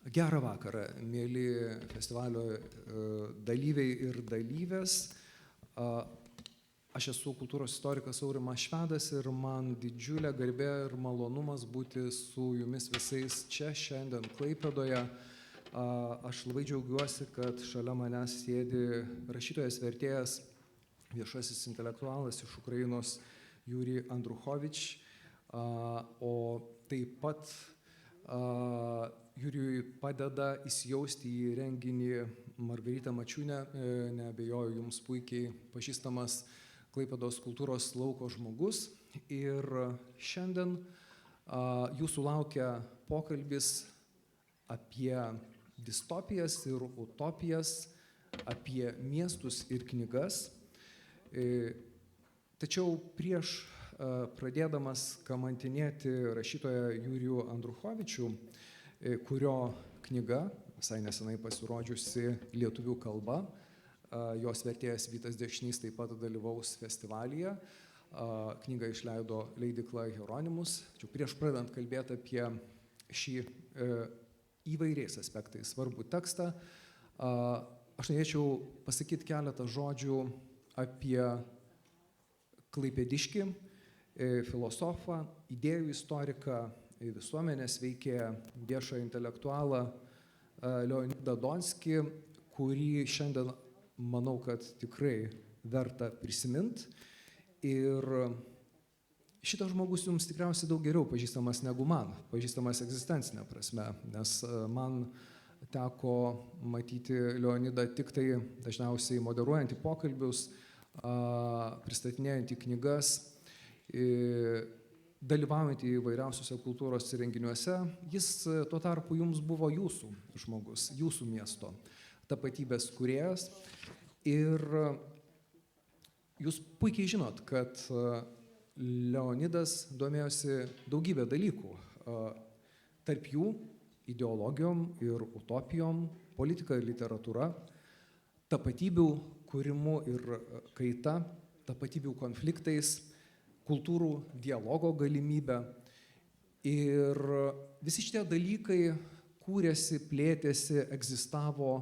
Gerą vakarą, mėly festivalio dalyviai ir dalyvės. Aš esu kultūros istorikas Aurimas Švedas ir man didžiulė garbė ir malonumas būti su jumis visais čia šiandien Klaipėdoje. Aš labai džiaugiuosi, kad šalia manęs sėdi rašytojas, vertėjas, viešasis intelektualas iš Ukrainos Jurij Andruchovič, o taip pat Jurijui padeda įsijausti į renginį Margarita Mačiūnė, neabejoju jums puikiai pažįstamas Klaipėdos kultūros lauko žmogus. Ir šiandien jūsų laukia pokalbis apie distopijas ir utopijas, apie miestus ir knygas. Tačiau prieš pradėdamas kamantinėti rašytoją Jurijų Andruchovičių, kurio knyga visai nesenai pasirodžiusi lietuvių kalba, jos vertėjas Vytas Dekšnys taip pat dalyvaus festivalyje. Knygą išleido leidykla Hieronymus. Prieš pradedant kalbėti apie šį įvairiais aspektais svarbų tekstą, aš norėčiau pasakyti keletą žodžių apie klaipėdiškį filosofą, idėjų istoriką, visuomenės veikėją, viešą intelektualą Leonidą Donskį, kurį šiandien manau, kad tikrai verta prisiminti. Ir šitas žmogus jums tikriausiai daug geriau pažįstamas negu man, pažįstamas egzistencinė prasme, nes man teko matyti Leonidą tik tai dažniausiai moderuojant į pokalbius, pristatinėjant į knygas, dalyvaujant įvairiausiuose kultūros renginiuose. Jis tuo tarpu jums buvo jūsų žmogus, jūsų miesto tapatybės kūrėjas. Ir jūs puikiai žinot, kad Leonidas domėjosi daugybę dalykų. Tarp jų ideologijom ir utopijom, politika ir literatūra, tapatybių kūrimu ir kaita, tapatybių konfliktais, kultūrų dialogo galimybę. Ir visi šitie dalykai kūrėsi, plėtėsi, egzistavo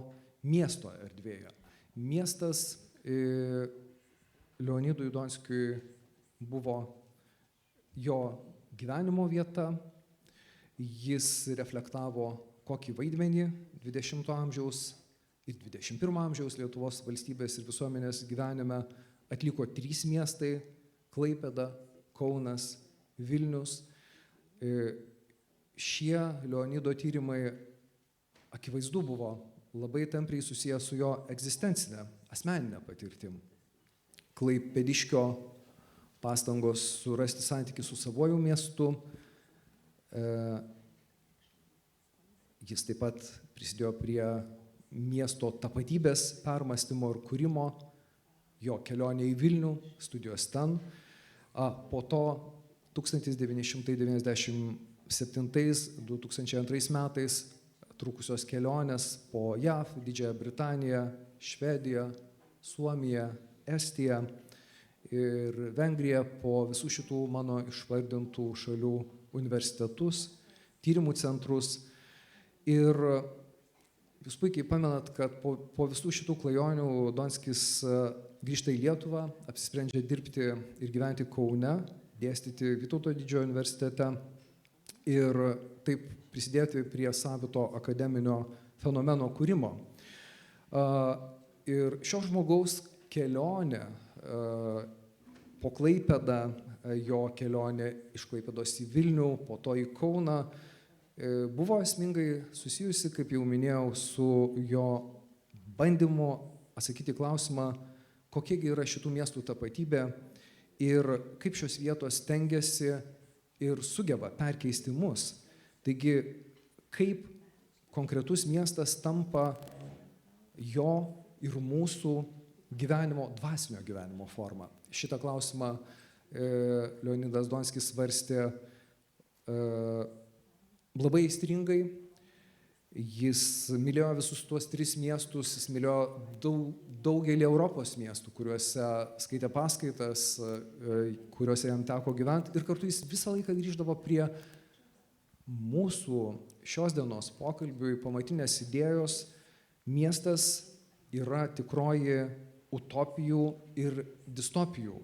miesto erdvėje. Miestas Leonidui Donskiui buvo jo gyvenimo vieta. Jis reflektavo, kokį vaidmenį 20 amžiaus ir 21 amžiaus Lietuvos valstybės ir visuomenės gyvenime atliko 3 miestai: Klaipėda, Kaunas, Vilnius. Šie Leonido tyrimai akivaizdu buvo labai tampriai susiję su jo egzistencinė, asmeninė patirtim. Klaipėdiškio pastangos surasti santykį su savuoju miestu. Jis taip pat prisidėjo prie miesto tapatybės permąstymo ir kūrimo, jo kelionė į Vilnių, studijos ten. Po to 1997-2002 metais trukusios kelionės po JAV, Didžiąją Britaniją, Švediją, Suomiją, Estiją ir Vengriją, po visų šitų mano išvardintų šalių universitetus, tyrimų centrus. Ir jūs puikiai pamenat, kad po visų šitų klajonių Donskis grįžta į Lietuvą, apsisprendžia dirbti ir gyventi Kaune, dėstyti Vytauto Didžiojo universitete ir taip prisidėti prie savito akademinio fenomeno kūrimo. Ir šio žmogaus kelionė po Klaipėdą, jo kelionė iš Klaipėdos į Vilnių, po to į Kauną, buvo esmingai susijusi, kaip jau minėjau, su jo bandymu atsakyti klausimą, kokiegi yra šitų miestų tapatybė ir kaip šios vietos stengiasi ir sugeba perkeisti mus. Taigi, kaip konkretus miestas tampa jo ir mūsų gyvenimo, dvasinio gyvenimo forma. Šitą klausimą Leonidas Donskis svarstė labai aistringai. Jis mylėjo visus tuos 3 miestus, jis mylėjo daugelį Europos miestų, kuriuose skaitė paskaitas, kuriuose jam teko gyventi. Ir kartu jis visą laiką grįždavo prie mūsų šios dienos pokalbiui pamatinės idėjos miestas yra tikroji utopijų ir distopijų,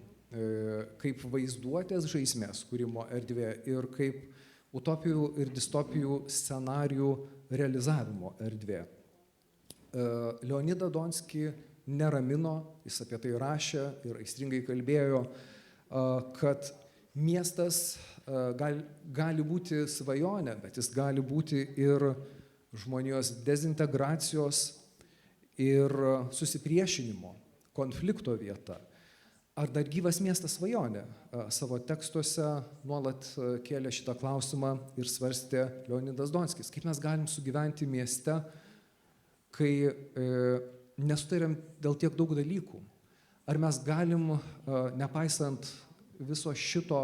kaip vaizduotės žaismės kūrimo erdvė ir kaip utopijų ir distopijų scenarijų realizavimo erdvė. Leonidą Donskį neramino, jis apie tai rašė ir aistringai kalbėjo, kad miestas gali būti svajonė, bet jis gali būti ir žmonijos dezintegracijos ir susipriešinimo, konflikto vieta. Ar dar gyvas miestas svajonė? Savo tekstuose nuolat kėlė šitą klausimą ir svarstė Leonidas Donskis. Kaip mes galim sugyventi mieste, kai nesutariam dėl tiek daug dalykų? Ar mes galim, nepaisant viso šito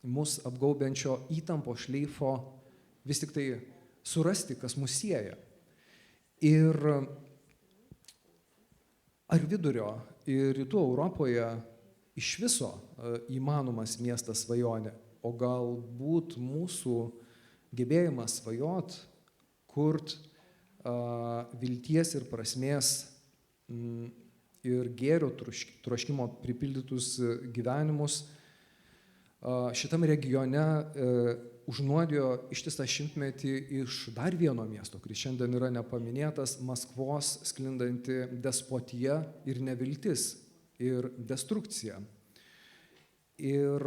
mus apgaubiančio įtampo šleifo, vis tik tai surasti, kas mus sieja? Ir ar vidurio ir rytų Europoje iš viso įmanomas miestas svajonė? O galbūt mūsų gebėjimas svajot, kurt vilties ir prasmės ir gėrio troškimo pripildytus gyvenimus šitam regione užnuodijo ištisą šimtmetį iš dar vieno miesto, kuris šiandien yra nepaminėtas, Maskvos sklindanti despotija ir neviltis ir destrukcija. Ir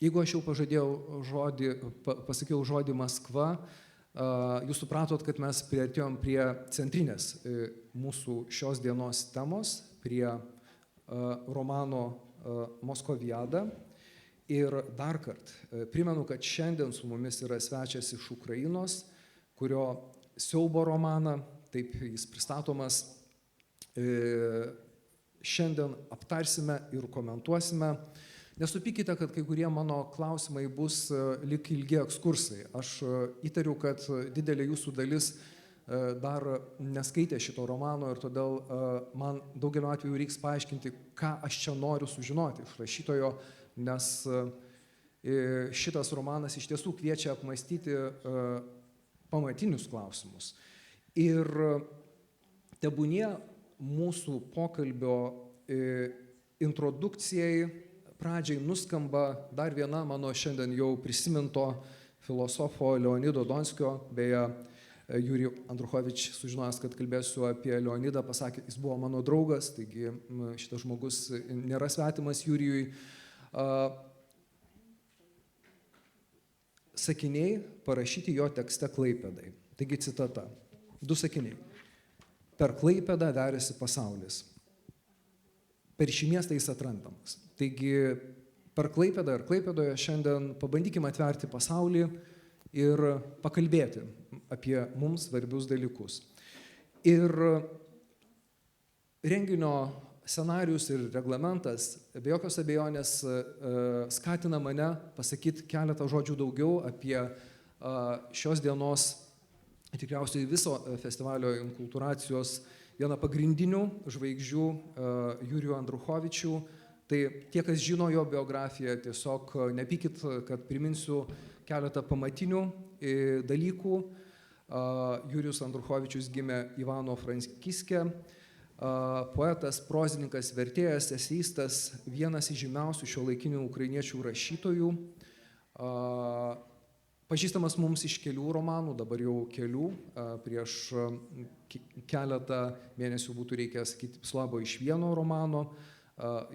jeigu aš jau pasakiau žodį Maskva, jūs supratot, kad mes priartėjom prie centrinės mūsų šios dienos temos, prie romano Moskoviada. Ir dar kartą primenu, kad šiandien su mumis yra svečias iš Ukrainos, kurio siaubo romaną, taip jis pristatomas, šiandien aptarsime ir komentuosime. Nesupykite, kad kai kurie mano klausimai bus lyg ilgi ekskursai. Aš įtariu, kad didelė jūsų dalis dar neskaitė šito romano ir todėl man daugeliu atveju reiks paaiškinti, ką aš čia noriu sužinoti iš rašytojo, nes šitas romanas iš tiesų kviečia apmąstyti pamatinius klausimus. Ir tebūnie mūsų pokalbio introdukcijai pradžiai nuskamba dar viena mano šiandien jau prisiminto filosofo Leonido Donskio, beje, Jurijų Andruchovič, sužinojęs, kad kalbėsiu apie Leonidą, pasakė, jis buvo mano draugas, taigi šitas žmogus nėra svetimas Jurijui. Sakiniai parašyti jo tekste Klaipėdai. Taigi citata. 2 sakiniai. Per Klaipėdą veriasi pasaulis. Per šį miestą jis atrandamas. Taigi per Klaipėdą ir Klaipėdoje šiandien pabandykime atverti pasaulį ir pakalbėti apie mums svarbius dalykus. Ir renginio scenarijus ir reglamentas be jokios abejonės skatina mane pasakyti keletą žodžių daugiau apie šios dienos, tikriausiai viso festivalio inkultūracijos vieną pagrindinių žvaigždžių Jurijų Andruchovičių. Tai tie, kas žino jo biografiją, tiesiog nepykit, kad priminsiu keletą pamatinių dalykų. Jurijus Andruchovičius gimė Ivano-Frankiske, poetas, prozininkas, vertėjas, eseistas, vienas iš žymiausių šiuolaikinių ukrainiečių rašytojų, pažįstamas mums iš kelių romanų, dabar jau kelių, prieš keletą mėnesių būtų reikės sakyti slabo iš vieno romano,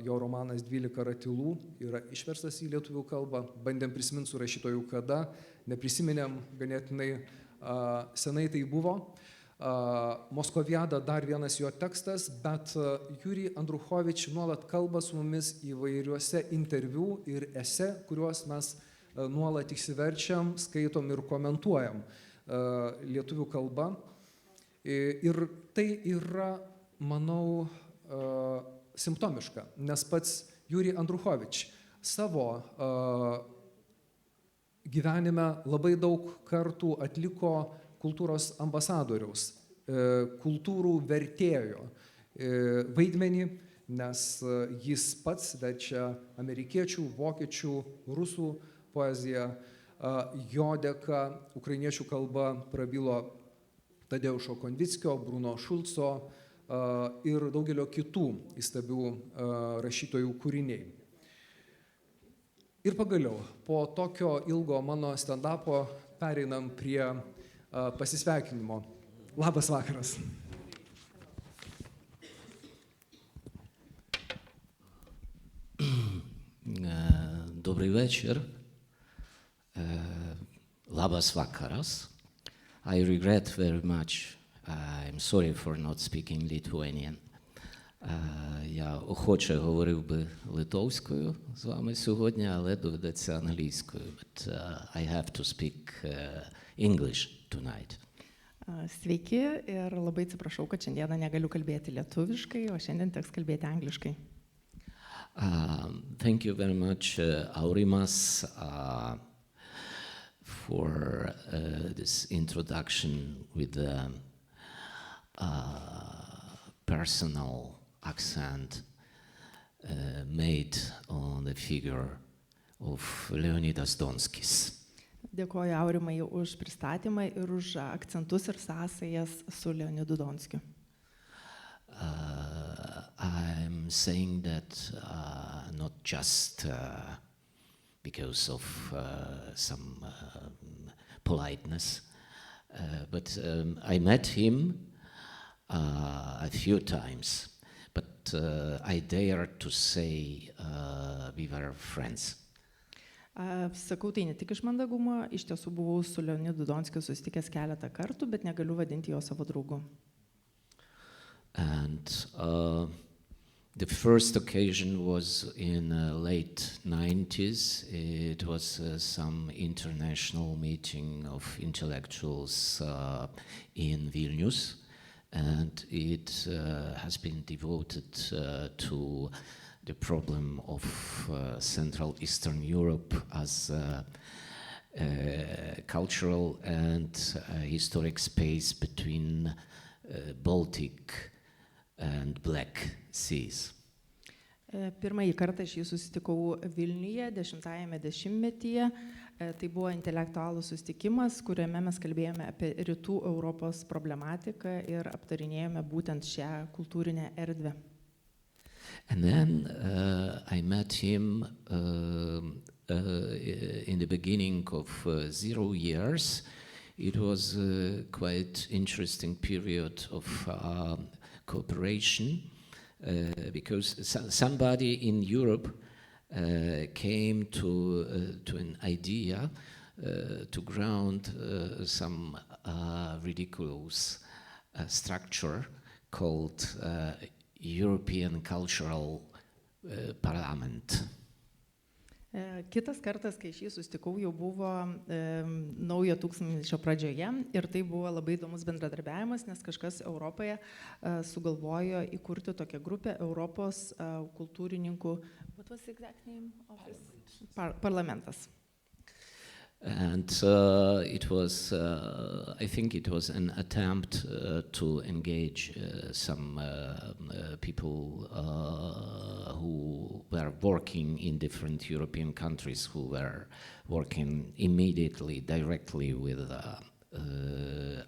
jo romanas 12 ratilų yra išverstas į lietuvių kalbą, bandėm prisiminti su rašytoju kada, neprisiminėm ganėtinai senai tai buvo. Moskoviada dar vienas jo tekstas, bet Jurijų Andruchovič nuolat kalba su mumis įvairiuose interviu ir ese, kuriuos mes nuolat išsiverčiam, skaitom ir komentuojam lietuvių kalba. Ir tai yra, manau, simptomiška, nes pats Jurijų Andruchovič savo gyvenime labai daug kartų atliko kultūros ambasadoriaus, kultūrų vertėjo vaidmenį, nes jis pats verčia amerikiečių, vokiečių, rusų poeziją, Jo dėka ukrainiečių kalba prabilo Tadeušo Konvickio, Bruno Šulco ir daugelio kitų įstabių rašytojų kūriniai. Ir pagaliau, po tokio ilgo mano stand-upo pereinam prie pasisveikinimo. Labas vakaras. Добрий вечір. Labas vakaras. I regret very much. I'm sorry for not speaking Lithuanian. Я охоче говорив би литовською з вами сьогодні, але доведеться англійською. But I have to speak English tonight. Sveiki ir labai atsiprašau, kad šiandieną negaliu kalbėti lietuviškai, o šiandien teks kalbėti angliškai. Thank you very much, Aurimas, for this introduction with the personal accent made on the figure of Leonidas Donskis. Dėkoju Aurimai už pristatymą ir už akcentus ir sąsajas su Leonidu Donskiu. I'm saying that not just because of some politeness, but I met him a few times, but I dare to say we were friends. Sakau tai ne tik iš mandagumo, iš tiesų buvau su Leonidu Donskiu susitikęs keletą kartų, bet negaliu vadinti jo savo draugu. And the first occasion was in late 90s. It was some international meeting of intellectuals in Vilnius, and it has been devoted to the problem of Central Eastern Europe as a cultural and historic space between Baltic and Black Seas. Pirmąjį kartą aš jį susitikau Vilniuje 10-ajame dešimtmetyje. Tai buvo intelektualų susitikimas, kuriame mes kalbėjome apie rytų Europos problematiką ir aptarinėjome būtent šią kultūrinę erdvę. And then I met him in the beginning of 0 years. It was a quite interesting period of cooperation because somebody in Europe came to an idea to ground some ridiculous structure called European Cultural Parliament. Kitas kartas, kai aš jį susitikau, jau buvo naujo tūkstantmečio pradžioje ir tai buvo labai įdomus bendradarbiavimas, nes kažkas Europoje sugalvojo įkurti tokią grupę Europos kultūrininkų parlamentas. And it was, I think it was an attempt to engage some people who were working in different European countries, who were working immediately, directly with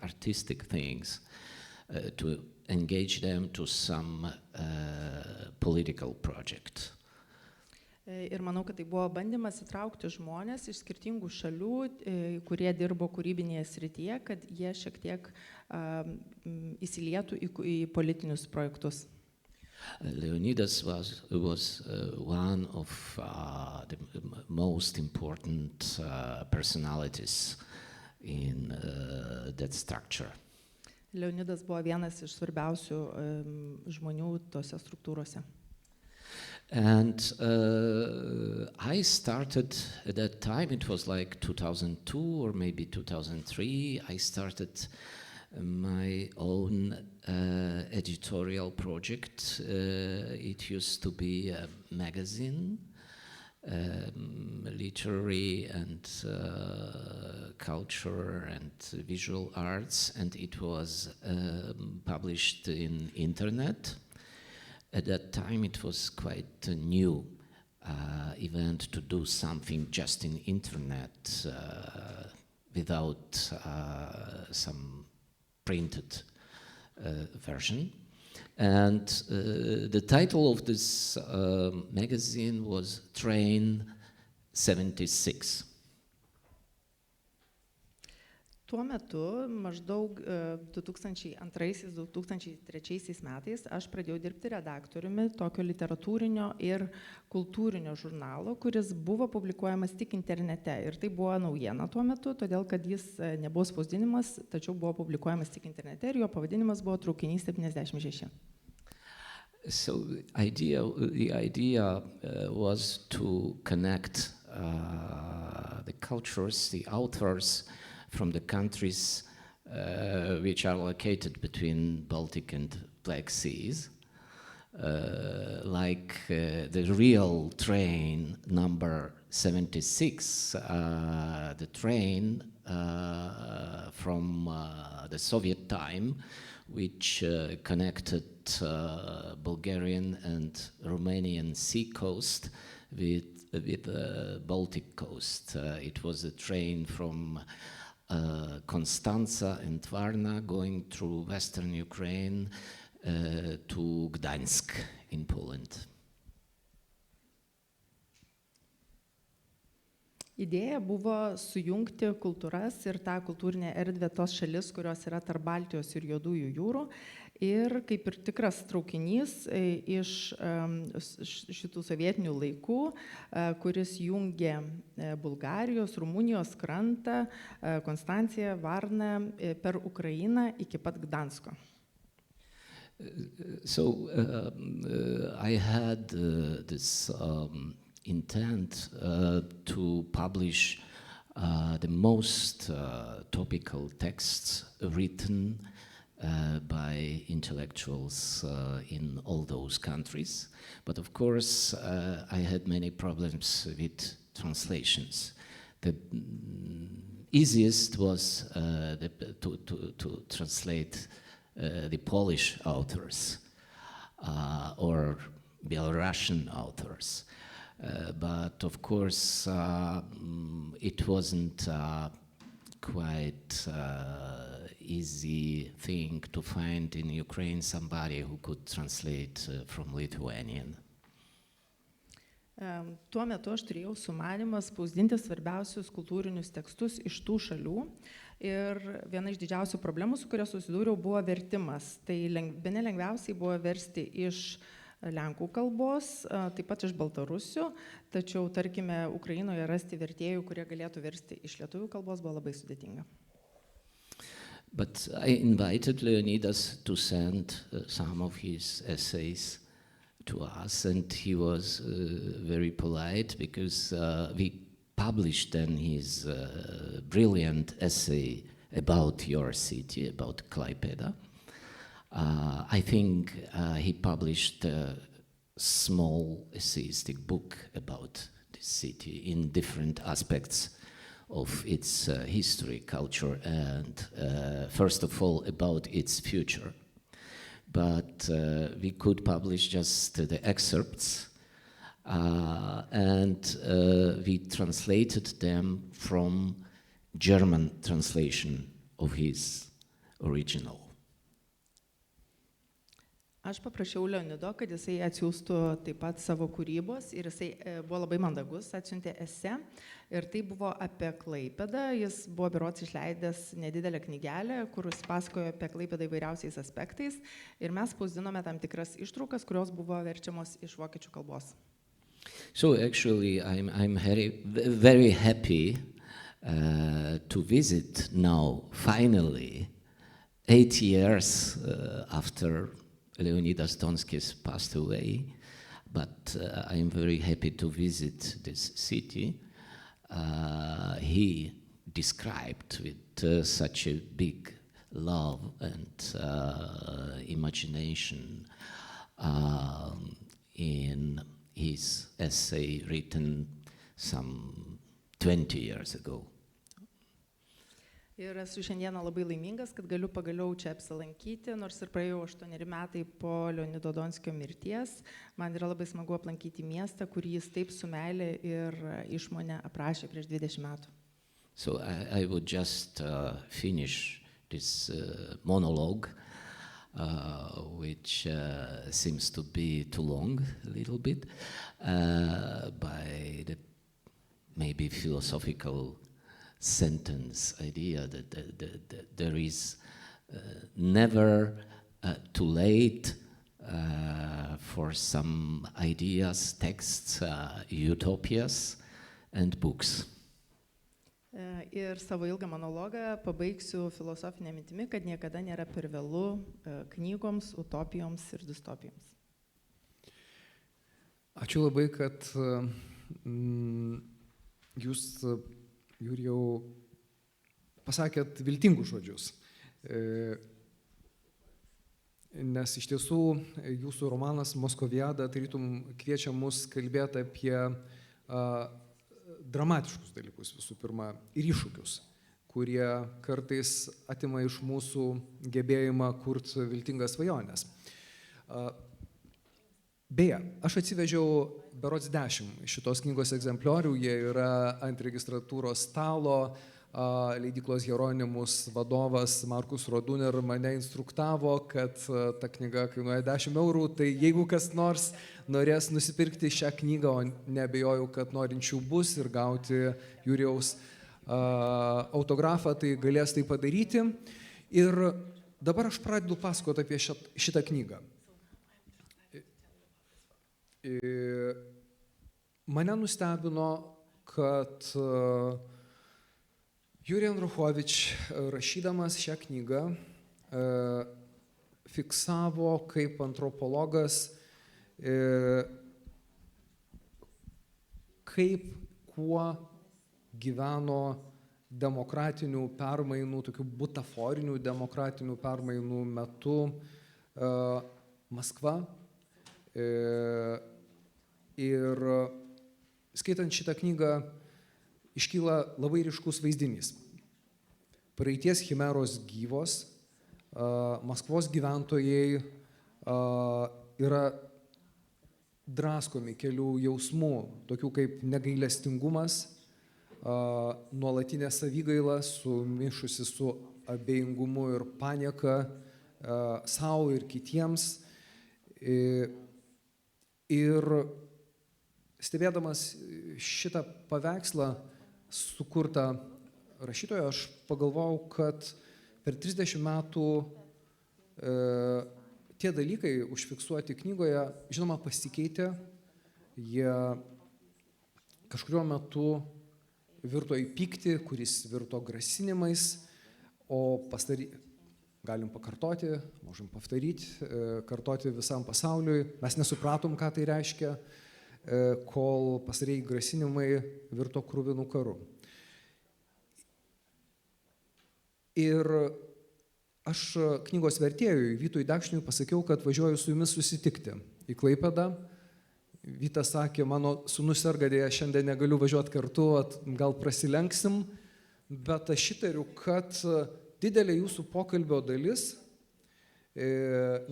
artistic things, to engage them to some political project. Ir manau, kad tai buvo bandymas įtraukti žmonės iš skirtingų šalių, kurie dirbo kūrybinėje srityje, kad jie šiek tiek įsilietų į politinius projektus. Leonidas was one of the most important personalities in that structure. Leonidas buvo vienas iš svarbiausių žmonių tose struktūrose. And I started at that time, it was like 2002 or maybe 2003, I started my own editorial project. It used to be a magazine, literary and culture and visual arts, and it was published in internet. At that time it was quite new. event to do something just in internet without some printed version. And the title of this magazine was Train 76. Tuo metu, maždaug 2002-2003 metais, aš pradėjau dirbti redaktoriumi tokio literatūrinio ir kultūrinio žurnalo, kuris buvo publikuojamas tik internete. Ir tai buvo naujiena tuo metu, todėl kad jis nebuvo spausdinimas, tačiau buvo publikuojamas tik internete ir jo pavadinimas buvo Traukinys 76. So the idea was to connect the cultures, the authors from the countries which are located between Baltic and Black Seas, like the real train number 76, the train from the Soviet time, which connected Bulgarian and Romanian sea coast with the Baltic coast. It was a train from Constanza and Varna going through western Ukraine to Gdańsk in Poland. Idėja buvo sujungti kultūras ir tą kultūrinę erdvę tos šalis, kurios yra tarp Baltijos ir Juodųjų jūrų. Ir kaip ir tikras traukinys iš šitų sovietinių laikų, kuris jungė Bulgarijos, Rumunijos krantą, Konstanciją, Varną per Ukrainą iki pat Gdansko. So I had this intent to publish the most topical texts written by intellectuals in all those countries. But of course, I had many problems with translations. The easiest was to translate the Polish authors or Belarusian authors. But of course, it wasn't quite easy thing to find in Ukraine somebody who could translate from Lithuanian. Tuo metu aš turėjau sumanymą spausdinti svarbiausius kultūrinius tekstus iš tų šalių ir viena iš didžiausių problemų, su kuria susidūriau, buvo vertimas. Tai bene lengviausiai buvo versti iš lenkų kalbos, taip pat iš baltarusių, tačiau, tarkime, Ukrainoje rasti vertėjų, kurie galėtų versti iš lietuvių kalbos, buvo labai sudėtinga. But I invited Leonidas to send some of his essays to us, and he was very polite because we published then his brilliant essay about your city, about Klaipėda. I think he published a small essayistic book about this city in different aspects of its history, culture, and first of all about its future. But we could publish just the excerpts, and we translated them from German translation of his original. Aš paprašiau Leonido, kad jisai atsiųstų taip pat savo kūrybos ir jisai buvo labai mandagus, atsiuntė esė ir tai buvo apie Klaipėdą. Jis buvo berods išleidęs nedidelę knygelę, kur jis pasakojo apie Klaipėdą įvairiausiais aspektais ir mes spausdinome tam tikras ištraukas, kurios buvo verčiamos iš vokiečių kalbos. So actually I'm very happy to visit now, finally, 8 years after Leonidas Donskis passed away, but I am very happy to visit this city. He described with such a big love and imagination in his essay written some 20 years ago. Ir esu šiandieną labai laimingas, kad galiu pagaliau čia apsilankyti, nors ir praėjau 8 metai po Leonido Donskio mirties. Man yra labai smagu aplankyti miestą, kurį jis taip su meile ir išmone aprašė prieš 20 metų. So I would just finish this monologue, which seems to be too long a little bit, by the maybe philosophical sentence idea that there is never too late for some ideas, texts, utopias and books. Ir savo ilgą monologą pabaigsiu filosofinę mintimi, kad niekada nėra per vėlu knygoms, utopijoms ir distopijoms. Ačiū labai, kad jūs, Jurijau, pasakėt viltingus žodžius. Nes iš tiesų jūsų romanas Moskoviada tarytum kviečia mus kalbėti apie dramatiškus dalykus visų pirma ir iššūkius, kurie kartais atima iš mūsų gebėjimą kurti viltingas svajones. Beje, aš atsivežiau berods 10 šitos knygos egzempliorių, jie yra ant registratūros stalo. Leidyklos Hieronymus vadovas Markus Roduner mane instruktavo, kad ta knyga kainuoja 10 eurų, tai jeigu kas nors norės nusipirkti šią knygą, o neabejoju, kad norinčių bus ir gauti Jurijaus autografą, tai galės tai padaryti. Ir dabar aš pradedu pasakoti apie šitą knygą. Mane nustebino, kad Jurij Andruchovič, rašydamas šią knygą, fiksavo kaip antropologas, kaip kuo gyveno demokratinių permainų, tokių butaforinių demokratinių permainų metu Maskva. Ir skaitant šitą knygą iškyla labai ryškus vaizdinys. Praeities chimeros gyvos, Maskvos gyventojai yra draskomi kelių jausmų, tokių kaip negailestingumas, nuolatinė savigaila sumišusi su abejingumu ir panieka savo ir kitiems. Ir stebėdamas šitą paveikslą sukurtą rašytojo, aš pagalvojau, kad per 30 metų tie dalykai užfiksuoti knygoje, žinoma, pasikeitė. Jie kažkuriuo metu virto į pyktį, kuris virto grasinimais, o galim pakartoti, можем повторить, kartoti visam pasauliui. Mes nesupratom, ką tai reiškia, kol pastarieji grasinimai virto kruvinų karu. Ir aš knygos vertėjui Vytui Dekšniui pasakiau, kad važiuoju su jumis susitikti į Klaipėdą. Vytas sakė, mano sūnus serga, dėja šiandien negaliu važiuoti kartu, gal prasilenksim, bet aš įtariu, kad didelė jūsų pokalbio dalis,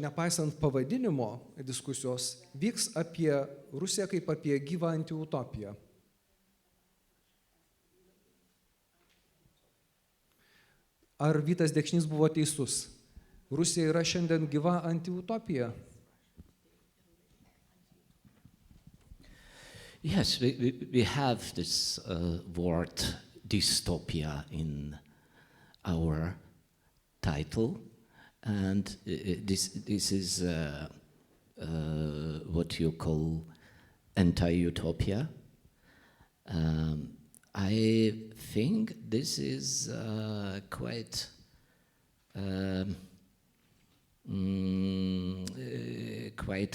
nepaisant pavadinimo diskusijos, vyks apie Rusiją kaip apie gyvą antiutopiją. Ar Vytas Dekšnys buvo teisus? Rusija yra šiandien gyva antiutopija? Yes, we have this word dystopia in our title, and this is what you call anti-utopia. I think this is quite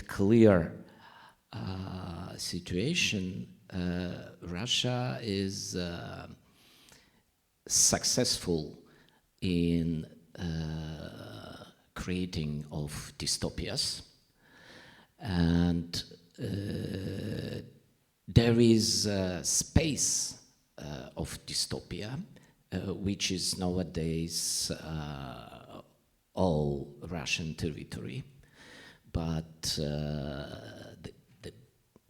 clear situation. Russia is successful in creating of dystopias, and there is space of dystopia which is nowadays all Russian territory. But the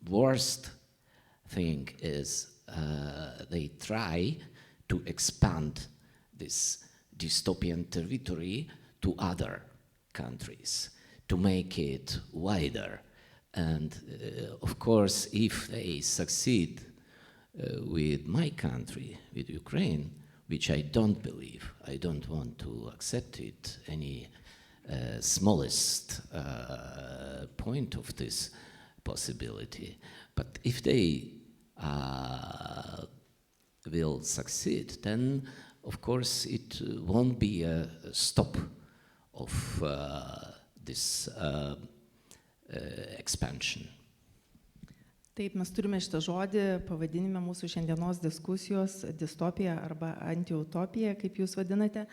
worst thing is they try to expand this dystopian territory to other countries, to make it wider. And of course, if they succeed with my country, with Ukraine, which I don't believe, I don't want to accept it, any smallest point of this possibility. But if they will succeed, then of course it won't be a stop of this expansion. Taip, mes turime šitą žodį pavadinime mūsų šiandienos diskusijos distopija arba antiutopija, kaip jūs vadinate.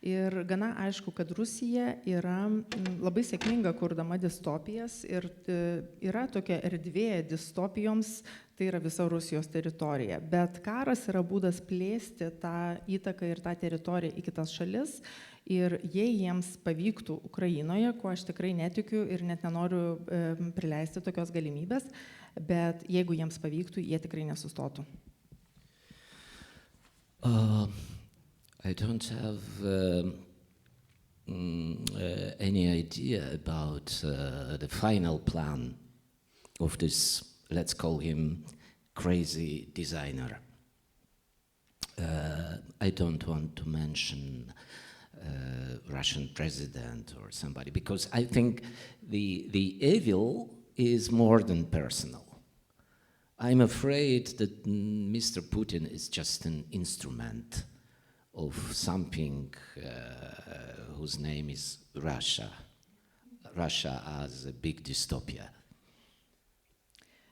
Ir gana aišku, kad Rusija yra labai sėkminga kurdama distopijas ir yra tokia erdvė distopijoms, tai yra visa Rusijos teritorija. Bet karas yra būdas plėsti tą įtaką ir tą teritoriją į kitas šalis. Ir jei jiems pavyktų Ukrainoje, ko aš tikrai netikiu ir net nenoriu prileisti tokios galimybės, bet jeigu jiems pavyktų, jie tikrai nesustotų. I don't have any idea about the final plan of this, let's call him, crazy designer. I don't want to mention Russian president or somebody, because I think the evil is more than personal. I'm afraid that Mr. Putin is just an instrument of something whose name is Russia. Russia as a big dystopia.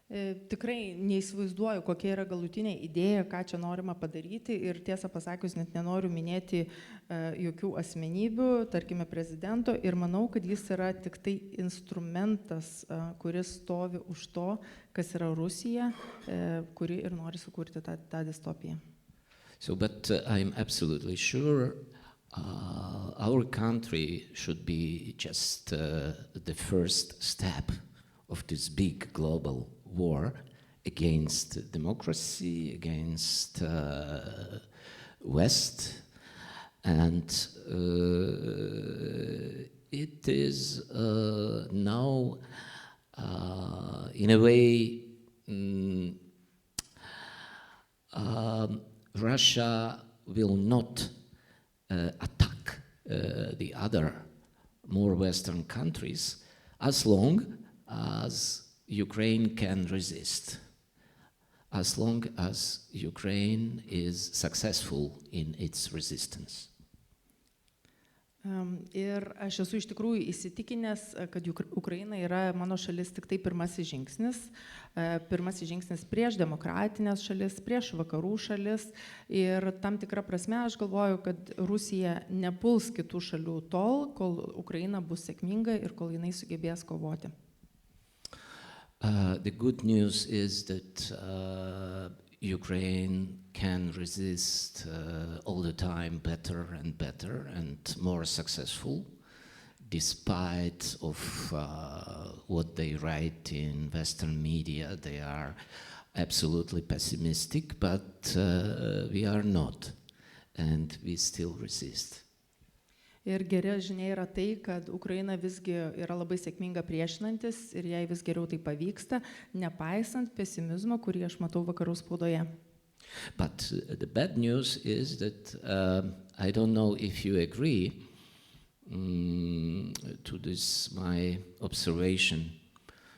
Tikrai neįsivaizduoju, kokia yra galutinė idėja, ką čia norima padaryti ir tiesą pasakius net nenoriu minėti jokių asmenybių, tarkime prezidento, ir manau, kad jis yra tik tai instrumentas, kuris stovi už to, kas yra Rusija, kuri ir nori sukurti tą distopiją. So, but I'm absolutely sure our country should be just the first step of this big global war against democracy, against West, and it is now in a way Russia will not attack the other more Western countries as long as Ukraine can resist, as long as Ukraine is successful in its resistance. Ir aš esu iš tikrųjų įsitikinęs, kad Ukraina yra mano šalis tik tai pirmasis žingsnis prieš demokratinės šalis, prieš vakarų šalis. Ir tam tikrą prasme aš galvoju, kad Rusija nepuls kitų šalių tol, kol Ukraina bus sėkminga ir kol jinai sugebės kovoti. The good news is that Ukraine can resist all the time better and more successful, despite of what they write in Western media. They are absolutely pessimistic, but we are not, and we still resist. Ir gera žinia yra tai, kad Ukraina visgi yra labai sėkminga priešinantis ir jai vis geriau tai pavyksta, nepaisant pesimizmo, kurį aš matau vakarų spaudoje. But the bad news is that I don't know if you agree to this my observation,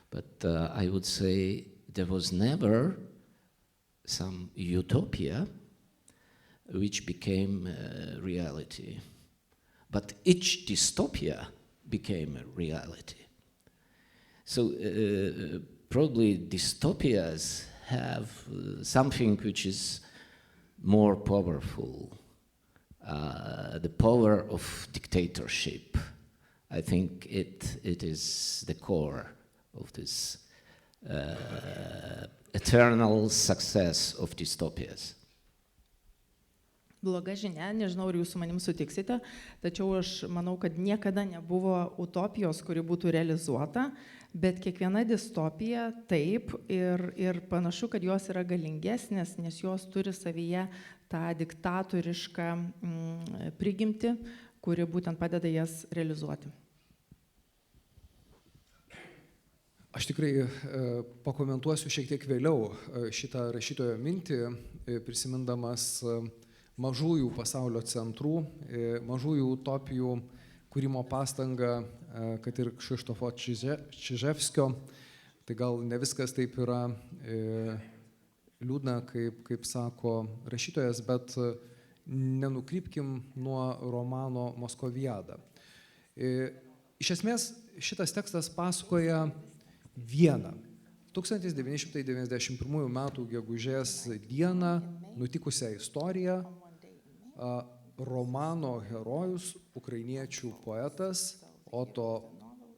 but I would say there was never some utopia which became reality. But each dystopia became a reality. So probably dystopias have something which is more powerful, the power of dictatorship. I think it is the core of this eternal success of dystopias. bloga žinia, nežinau, ar jūs su manim sutiksite, tačiau aš manau, kad niekada nebuvo utopijos, kuri būtų realizuota, bet kiekviena distopija taip ir panašu, kad jos yra galingesnės, nes jos turi savyje tą diktatorišką prigimtį, kuri būtent padeda jas realizuoti. Aš tikrai pakomentuosiu šiek tiek vėliau šitą rašytojo mintį, prisimindamas mažųjų pasaulio centrų, mažųjų utopijų kūrimo pastangą, kad ir Krzysztofa Czyżewskio. Tai gal ne viskas taip yra liūdna, kaip sako rašytojas, bet nenukrypkim nuo romano Moskoviada. Iš esmės, šitas tekstas pasakoja vieną 1991 m. gegužės dieną nutikusią istoriją. Romano herojus, ukrainiečių poetas Otto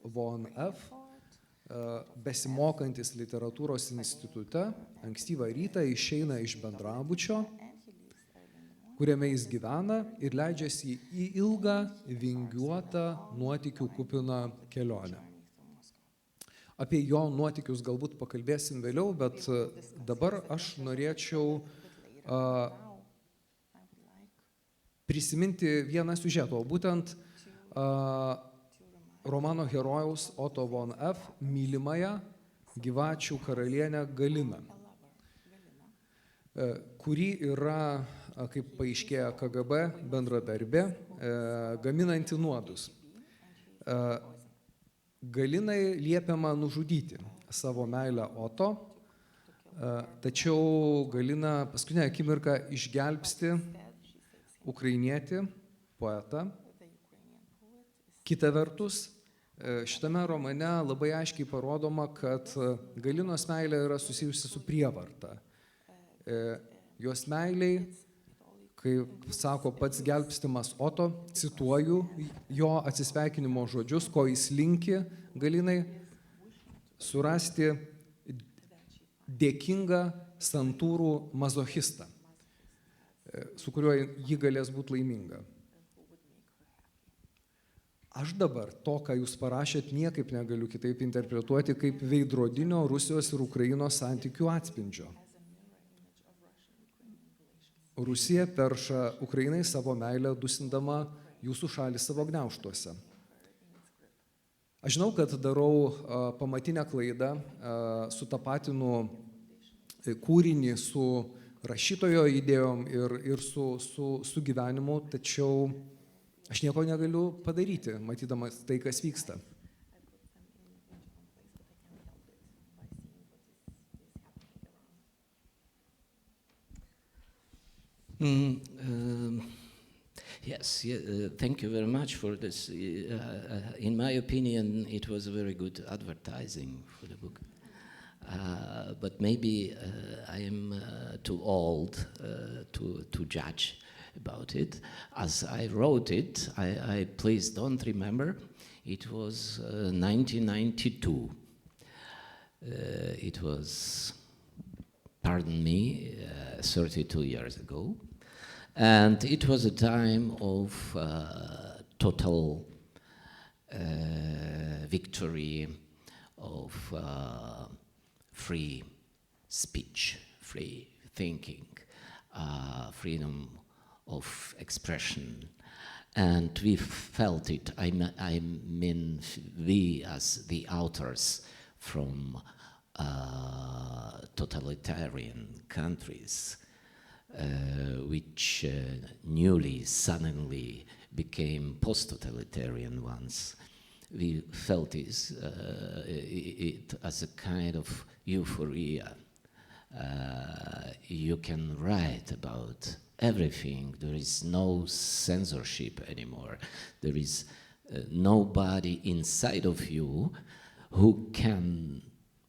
von F., besimokantis literatūros institute, ankstyvą rytą išeina iš bendrabučio, kuriame jis gyvena ir leidžiasi į ilgą, vingiuotą, nuotykių kupiną kelionę. Apie jo nuotykius galbūt pakalbėsim vėliau, bet dabar aš norėčiau prisiminti vieną siužetą, o būtent romano herojaus Otto von F. mylimąją gyvačių karalienę Galiną, kuri yra, kaip paaiškėja KGB, bendradarbė, gaminanti nuodus. Galinai liepiama nužudyti savo meilę Otto, tačiau Galina paskutinę akimirką išgelbsti ukrainietį poetą. Kita vertus, šitame romane labai aiškiai parodoma, kad Galinos meilė yra susijusi su prievarta. Jos meiliai, kaip sako pats gelbstimas Otto, cituoju jo atsisveikinimo žodžius, ko jis linki Galinai, surasti dėkingą santūrų mazochistą, su kuriuo ji galės būti laiminga. Aš dabar to, ką jūs parašėt, niekaip negaliu kitaip interpretuoti kaip veidrodinio Rusijos ir Ukrainos santykių atspindžio. Rusija perša Ukrainai savo meilę, dusindama jūsų šalį savo gniaužtuose. Aš žinau, kad darau pamatinę klaidą, sutapatinu kūrinį su rašytojo idėjom ir su gyvenimu, tačiau aš nieko negaliu padaryti, matydamas tai, kas vyksta. Yes, thank you very much for this. In my opinion, it was a very good advertising for the book. But maybe I am too old to judge about it. As I wrote it, I please don't remember, it was 1992. It was, pardon me, 32 years ago. And it was a time of total victory of free speech, free thinking, freedom of expression. And we felt it, I mean we as the authors from totalitarian countries, which newly, suddenly became post-totalitarian ones. We felt it as a kind of euphoria. You can write about everything. There is no censorship anymore. There is nobody inside of you who can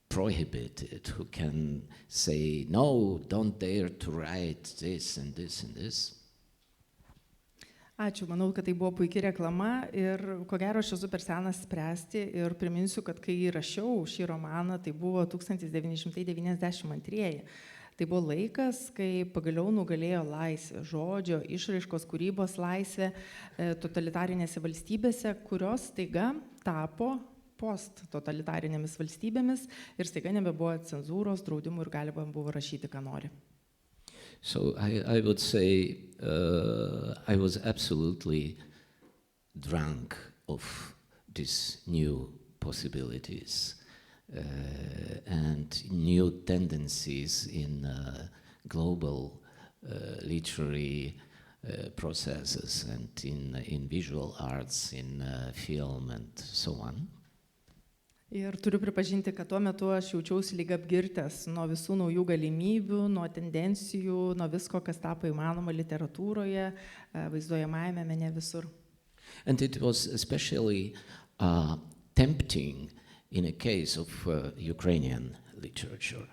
prohibit it, who can say, no, don't dare to write this and this and this. Ačiū, manau, kad tai buvo puikia reklama ir ko gero aš esu per senas spręsti ir priminsiu, kad kai rašiau šį romaną, tai buvo 1992. Tai buvo laikas, kai pagaliau nugalėjo laisvė, žodžio, išraiškos, kūrybos laisvė totalitarinėse valstybėse, kurios staiga tapo post-totalitarinėmis valstybėmis ir staiga nebebuvo cenzūros, draudimų ir galima buvo rašyti, ką nori. So I would say I was absolutely drunk of these new possibilities and new tendencies in global literary processes and in visual arts, in film and so on. Ir turiu pripažinti, kad tuo metu aš jaučiausi lyg apgirtęs nuo visų naujų galimybių, nuo tendencijų, nuo visko, kas tapo įmanoma literatūroje, vaizduojamajame mene visur. And it was especially tempting in a case of Ukrainian literature,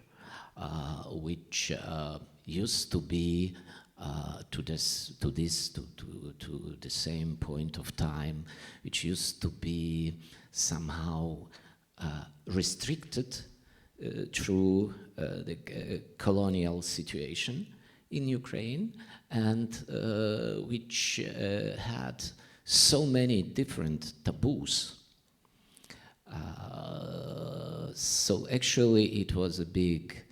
which used to be to the same point of time, which used to be somehow restricted through the colonial situation in Ukraine, and which had so many different taboos. So actually it was a big,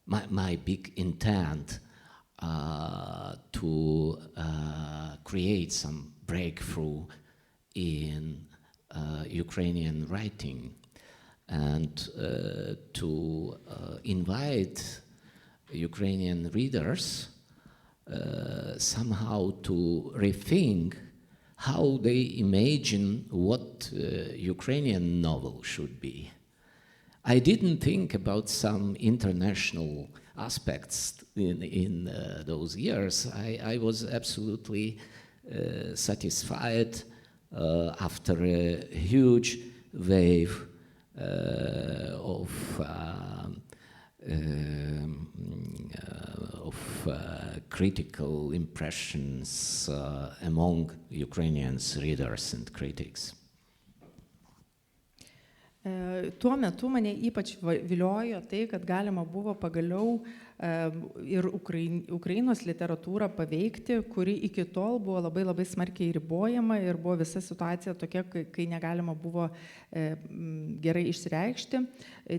my big intent to create some breakthrough in Ukrainian writing and to invite Ukrainian readers somehow to rethink how they imagine what Ukrainian novel should be. I didn't think about some international aspects in those years. I was absolutely satisfied after a huge wave of critical impressions among Ukrainians, readers and critics. Tuo metu mane ypač viliojo tai, kad galima buvo pagaliau ir Ukrainos literatūrą paveikti, kuri iki tol buvo labai labai smarkiai ribojama ir buvo visa situacija tokia, kai negalima buvo gerai išsireikšti,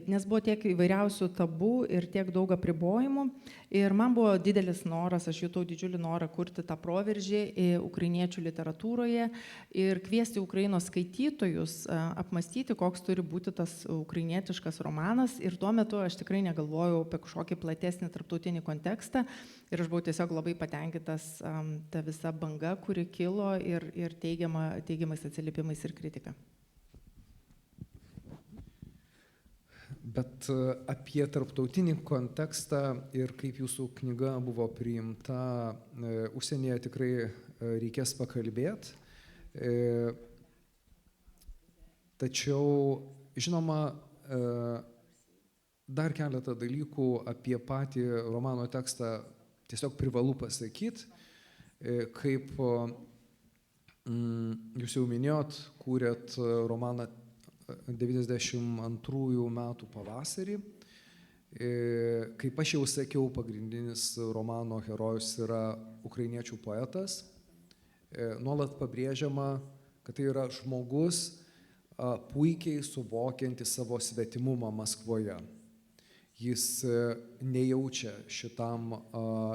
nes buvo tiek įvairiausių tabų ir tiek daug apribojimų. Ir man buvo didelis noras, aš jutau didžiulį norą kurti tą proveržį ukrainiečių literatūroje ir kviesti Ukrainos skaitytojus apmastyti, koks turi būti tas ukrainietiškas romanas. Ir tuo metu aš tikrai negalvojau apie kažkokį platesnį tarptautinį kontekstą ir aš buvau tiesiog labai patenkintas ta visa banga, kuri kilo ir teigiamais atsiliepimais ir kritika. Bet apie tarptautinį kontekstą ir kaip jūsų knyga buvo priimta užsienyje tikrai reikės pakalbėti. Tačiau, žinoma, dar keletą dalykų apie patį romano tekstą tiesiog privalu pasakyti. Kaip jūs jau minėjot, kūrėt romaną 92 metų pavasarį. Kaip aš jau sakiau, pagrindinis romano herojus yra ukrainiečių poetas. Nuolat pabrėžiama, kad tai yra žmogus puikiai suvokianti savo svetimumą Maskvoje. Jis nejaučia šitam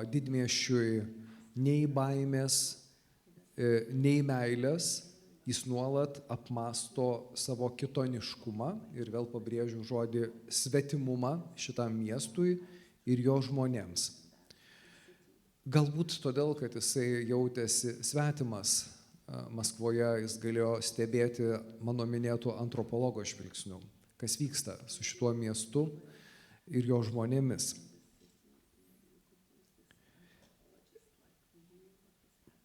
didmiesčiui nei baimės, nei meilės. Jis nuolat apmąsto savo kitoniškumą ir vėl pabrėžiu žodį svetimumą šitam miestui ir jo žmonėms. Galbūt todėl, kad jisai jautėsi svetimas Maskvoje, jis galėjo stebėti mano minėtų antropologo žvilgsniu, kas vyksta su šituo miestu ir jo žmonėmis.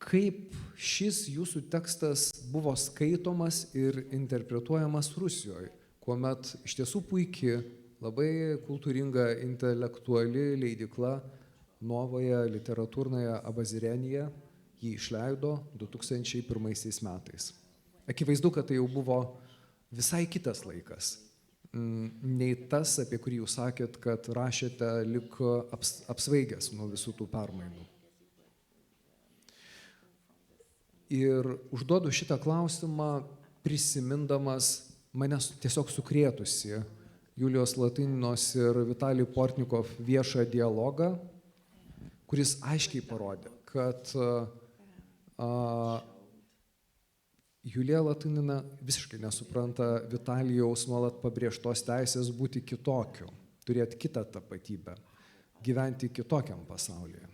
Kaip šis jūsų tekstas buvo skaitomas ir interpretuojamas Rusijoje, kuomet iš tiesų puiki, labai kultūringa, intelektuali leidykla Novoje literatūrnoje Abazirenija jį išleido 2001 metais. Akivaizdu, kad tai jau buvo visai kitas laikas. nei tas, apie kurį jūs sakėt, kad rašėte lik apsvaigęs nuo visų tų permainų. Ir užduodu šitą klausimą prisimindamas mane tiesiog sukrėtusi Julijos Latininos ir Vitalij Portnikov viešą dialogą, kuris aiškiai parodė, kad Julija Latinina visiškai nesupranta Vitalijaus nuolat pabrėžtos teisės būti kitokiu, turėti kitą tapatybę, gyventi kitokiam pasaulyje.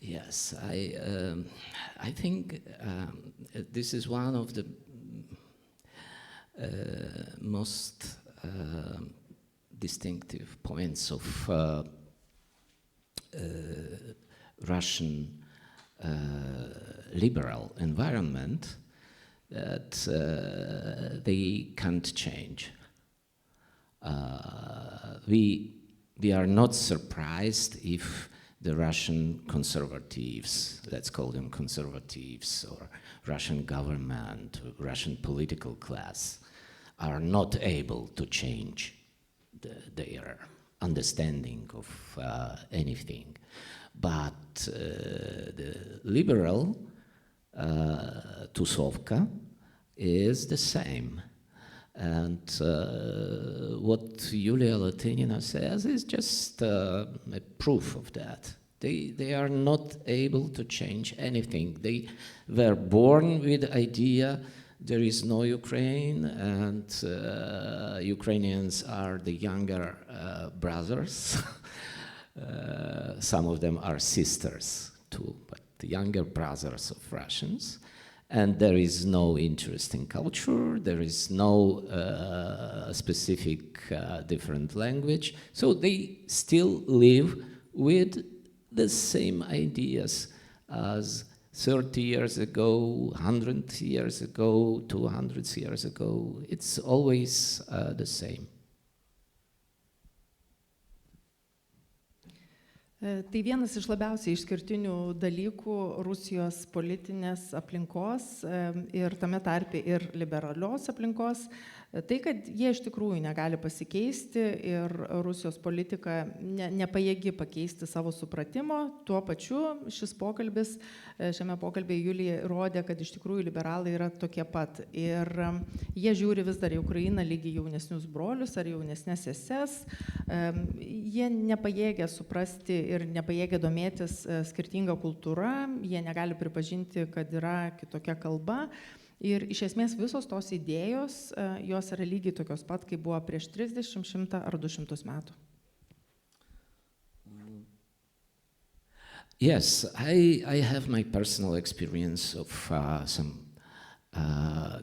Yes, I think this is one of the most distinctive points of Russian liberal environment, that they can't change. We are not surprised if the Russian conservatives, let's call them conservatives, or Russian government, or Russian political class, are not able to change their understanding of anything. But the liberal Tusovka is the same. And what Yulia Latinina says is just a proof of that. They are not able to change anything. They were born with the idea there is no Ukraine, and Ukrainians are the younger brothers. Some of them are sisters too, but the younger brothers of Russians. And there is no interest in culture, there is no specific different language. So they still live with the same ideas as 30 years ago, 100 years ago, 200 years ago. It's always the same. Tai vienas iš labiausiai išskirtinių dalykų Rusijos politinės aplinkos ir tame tarpe ir liberalios aplinkos, tai, kad jie iš tikrųjų negali pasikeisti ir Rusijos politika nepajėgi pakeisti savo supratimo. Tuo pačiu šiame pokalbėje Julija rodė, kad iš tikrųjų liberalai yra tokie pat. Ir jie žiūri vis dar į Ukrainą lygiai jaunesnius brolius ar jaunesnės seses. Jie nepajėgia suprasti ir nepajėgia domėtis skirtinga kultūra, jie negali pripažinti, kad yra kitokia kalba. Ir iš esmės visos tos idėjos, jos yra lygiai tokios pat, kaip buvo prieš 30, 100 ar 200 metų. Yes, I have my personal experience of some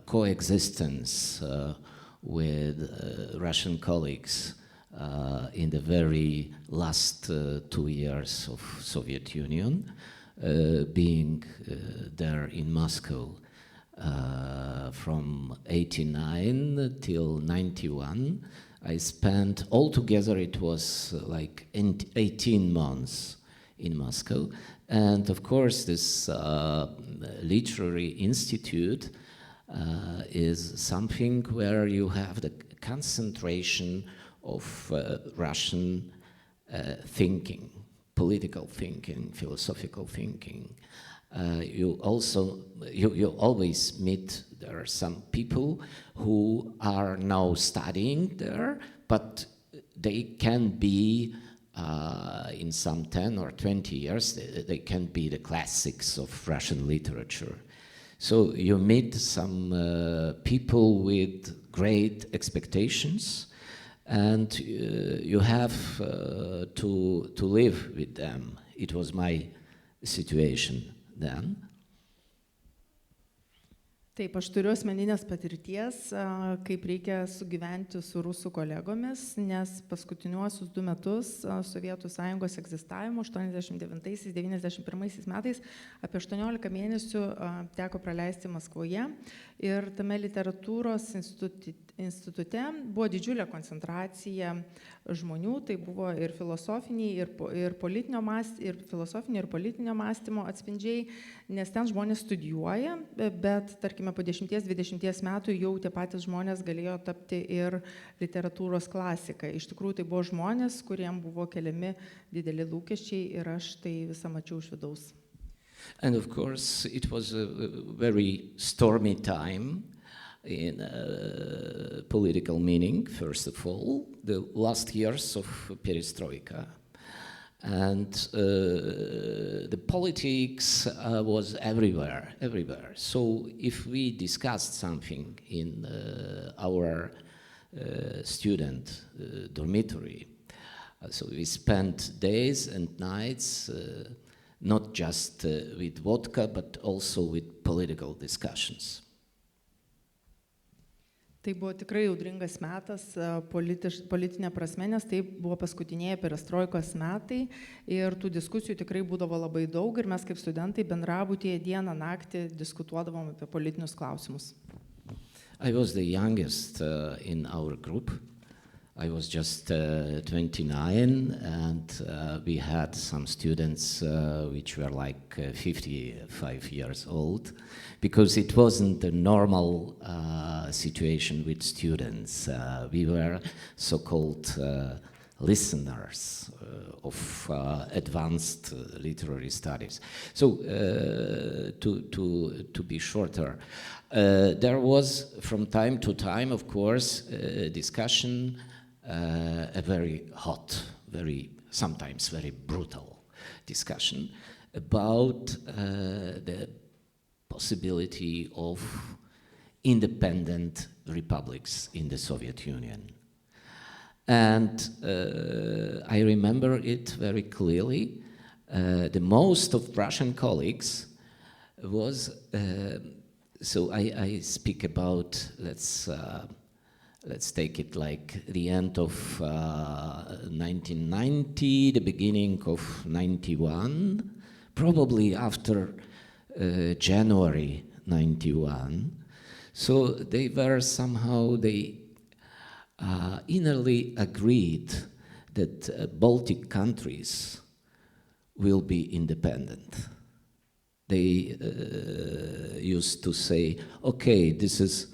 coexistence with Russian colleagues in the very last 2 years of Soviet Union, being there in Moscow. From 89 till 91, I spent altogether, it was like 18 months in Moscow. And of course, this literary institute is something where you have the concentration of Russian thinking, political thinking, philosophical thinking. You always meet, there are some people who are now studying there, but they can be, in some 10 or 20 years, they can be the classics of Russian literature. So you meet some people with great expectations, and you have to live with them. It was my situation then. Taip, aš turiu asmeninės patirties, kaip reikia sugyventi su rusų kolegomis, nes paskutiniuosius 2 metus Sovietų Sąjungos egzistavimo 89-91 metais apie 18 mėnesių teko praleisti Maskvoje Ir tame literatūros institute buvo didžiulė koncentracija žmonių, tai buvo ir filosofiniai, ir politinio mąstymo atspindžiai, nes ten žmonės studijuoja, bet tarkime po 10-20 metų jau tie patys žmonės galėjo tapti ir literatūros klasika. Iš tikrųjų tai buvo žmonės, kuriem buvo keliami dideli lūkesčiai ir aš tai visą mačiau iš vidaus. And of course, it was a very stormy time in political meaning, first of all, the last years of perestroika. And the politics was everywhere. So if we discussed something in our student dormitory, so we spent days and nights not just with vodka, but also with political discussions. Tai buvo tikrai audringas metas politinė prasme, nes tai buvo paskutiniai perestroikos metai ir tų diskusijų tikrai būdavo labai daug ir mes kaip studentai bendrabutyje dieną naktį diskutuodavom apie politinius klausimus. I was the youngest in our group. I was just 29, and we had some students which were like 55 years old, because it wasn't a normal situation with students. We were so-called listeners of advanced literary studies. So to be shorter, there was from time to time, of course, discussion, a very hot, sometimes very brutal discussion about the possibility of independent republics in the Soviet Union. And I remember it very clearly. The most of Russian colleagues was, so I speak about, let's take it like the end of 1990, the beginning of 91, probably after January 91. So they were somehow, they innerly agreed that Baltic countries will be independent. They used to say, okay, this is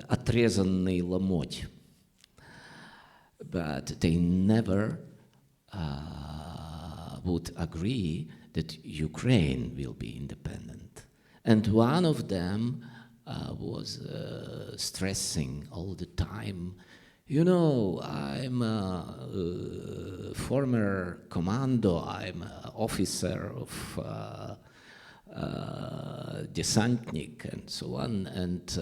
отрезанный ломоть. But they never would agree that Ukraine will be independent. And one of them was stressing all the time, you know, I'm a former commando, I'm an officer of Desantnik and so on, and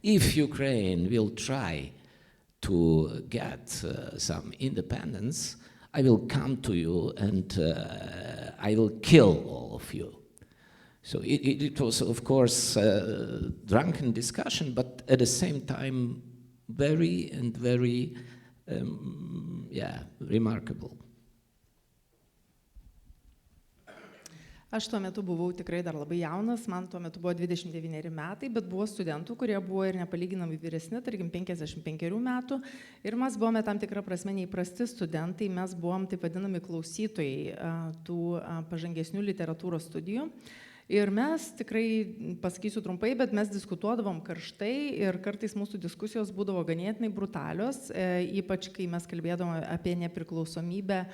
if Ukraine will try to get some independence, I will come to you and I will kill all of you. So it was, of course, a drunken discussion, but at the same time very remarkable. Aš tuo metu buvau tikrai dar labai jaunas, man tuo metu buvo 29 metai, bet buvo studentų, kurie buvo ir nepalyginamai vyresni, tarkim 55 metų, ir mes buvome tam tikrą prasme neįprasti studentai, mes buvom taip vadinami klausytojai tų pažangesnių literatūros studijų. Ir mes tikrai, pasakysiu trumpai, bet mes diskutuodavom karštai ir kartais mūsų diskusijos būdavo ganėtinai brutalios, ypač kai mes kalbėdavom apie nepriklausomybę,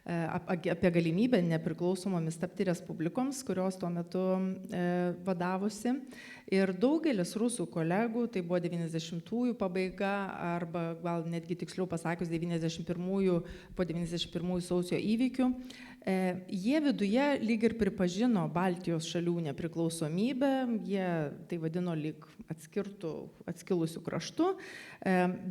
apie galimybę nepriklausomomis tapti respublikoms, kurios tuo metu vadavosi. Ir daugelis rusų kolegų, tai buvo 90-ųjų pabaiga, arba gal netgi tiksliau pasakius 91-ųjų, po 91-ųjų sausio įvykių, jie viduje lyg ir pripažino Baltijos šalių nepriklausomybę, jie tai vadino lyg atskilusių kraštų,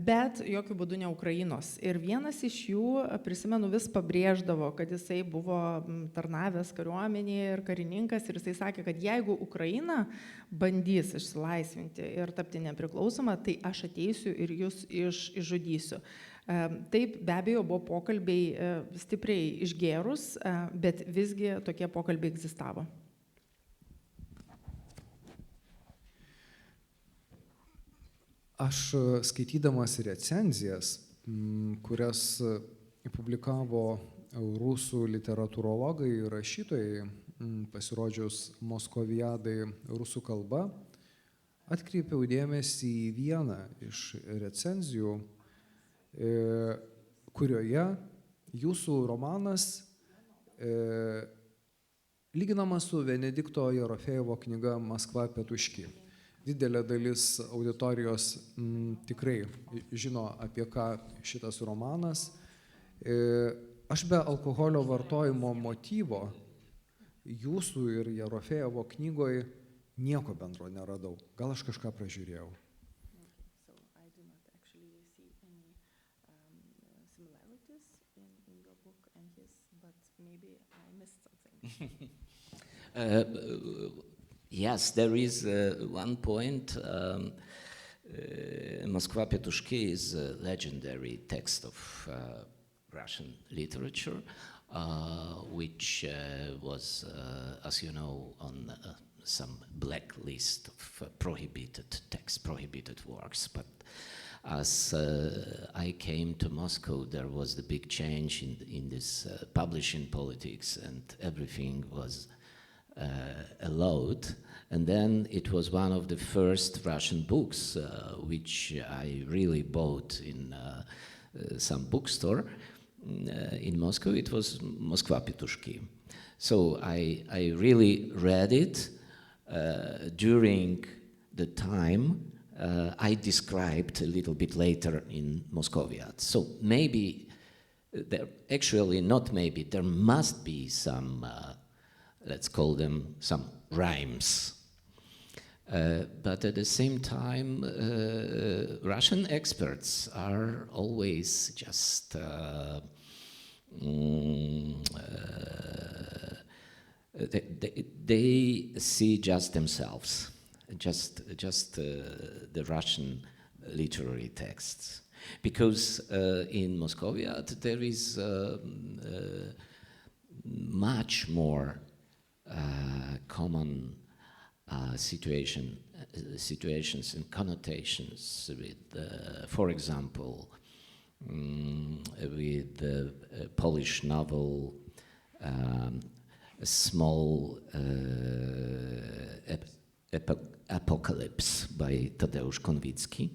bet jokių būdų ne Ukrainos. Ir vienas iš jų, prisimenu, vis pabrėždavo, kad jisai buvo tarnavęs kariuomenėje ir karininkas, ir jisai sakė, kad jeigu Ukraina bandys išsilaisvinti ir tapti nepriklausoma, tai aš ateisiu ir jūs išžudysiu. Taip, be abejo, buvo pokalbiai stipriai išgėrus, bet visgi tokie pokalbiai egzistavo. Aš skaitydamas recenzijas, kurias publikavo rusų literatūrologai ir rašytojai, pasirodžius Moskoviadai rusų kalba, atkreipiau dėmesį į vieną iš recenzijų, kurioje jūsų romanas lyginamas su Venedikto Jerofejevo knyga Maskva Petuški. Didelė dalis auditorijos tikrai žino, apie ką šitas romanas. Aš be alkoholio vartojimo motyvo jūsų ir Jerofejevo knygoje nieko bendro neradau. Gal aš kažką pražiūrėjau? Yes, there is one point. Moskva Petushki is a legendary text of Russian literature, which was, as you know, on some blacklist of prohibited texts, prohibited works. But as I came to Moscow, there was the big change in this publishing politics, and everything was allowed. And then it was one of the first Russian books which I really bought in some bookstore in Moscow. It was Moskva Petushki. So I really read it during the time I described a little bit later in Moscoviad. So maybe, there must be some let's call them some rhymes. But at the same time, Russian experts are always just they see just themselves, just the Russian literary texts. Because in Moscoviad there is much more common situations and connotations with, for example, with the Polish novel A Small Apocalypse by Tadeusz Konwicki,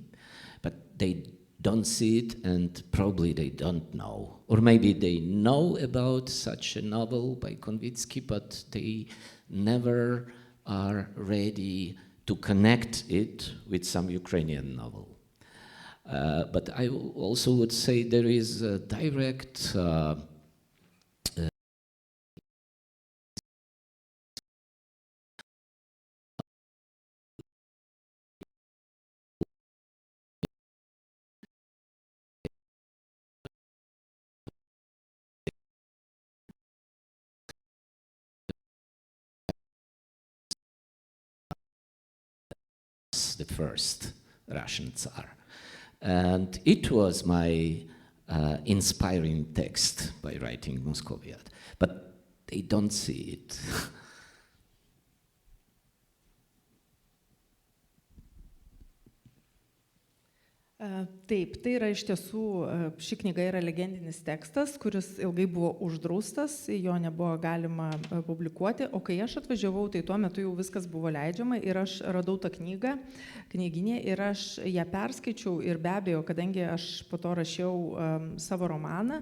but they don't see it, and probably they don't know. Or maybe they know about such a novel by Konwicki, but they never are ready to connect it with some Ukrainian novel. But I also would say there is a direct the first Russian Tsar. And it was my inspiring text by writing Moscoviad. But they don't see it. Taip, tai yra iš tiesų, ši knyga yra legendinis tekstas, kuris ilgai buvo uždraustas, jo nebuvo galima publikuoti, o kai aš atvažiavau, tai tuo metu jau viskas buvo leidžiama ir aš radau tą knygą knyginėje ir aš ją perskaičiau ir be abejo, kadangi aš po to rašiau savo romaną,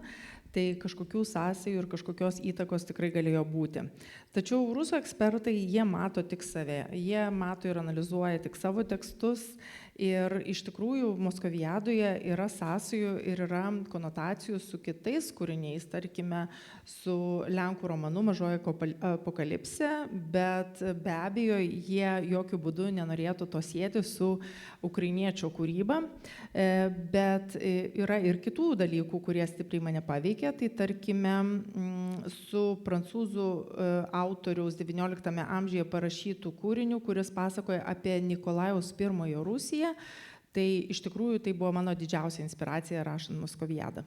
tai kažkokių sąsajų ir kažkokios įtakos tikrai galėjo būti. Tačiau rusų ekspertai, jie mato tik save, jie mato ir analizuoja tik savo tekstus ir iš tikrųjų Moskoviadoje yra sąsajų ir yra konotacijų su kitais kūriniais, tarkime, su lenkų romanu Mažoji apokalipsė, bet be abejo, jie jokių būdų nenorėtų to sieti su ukrainiečio kūryba, bet yra ir kitų dalykų, kurie stipriai mane paveikė, tai tarkime su prancūzų autoriaus XIX amžiuje parašytų kūrinių, kuris pasakoja apie Nikolajaus I Rusiją, tai iš tikrųjų tai buvo mano didžiausia inspiracija rašant Moskoviadą.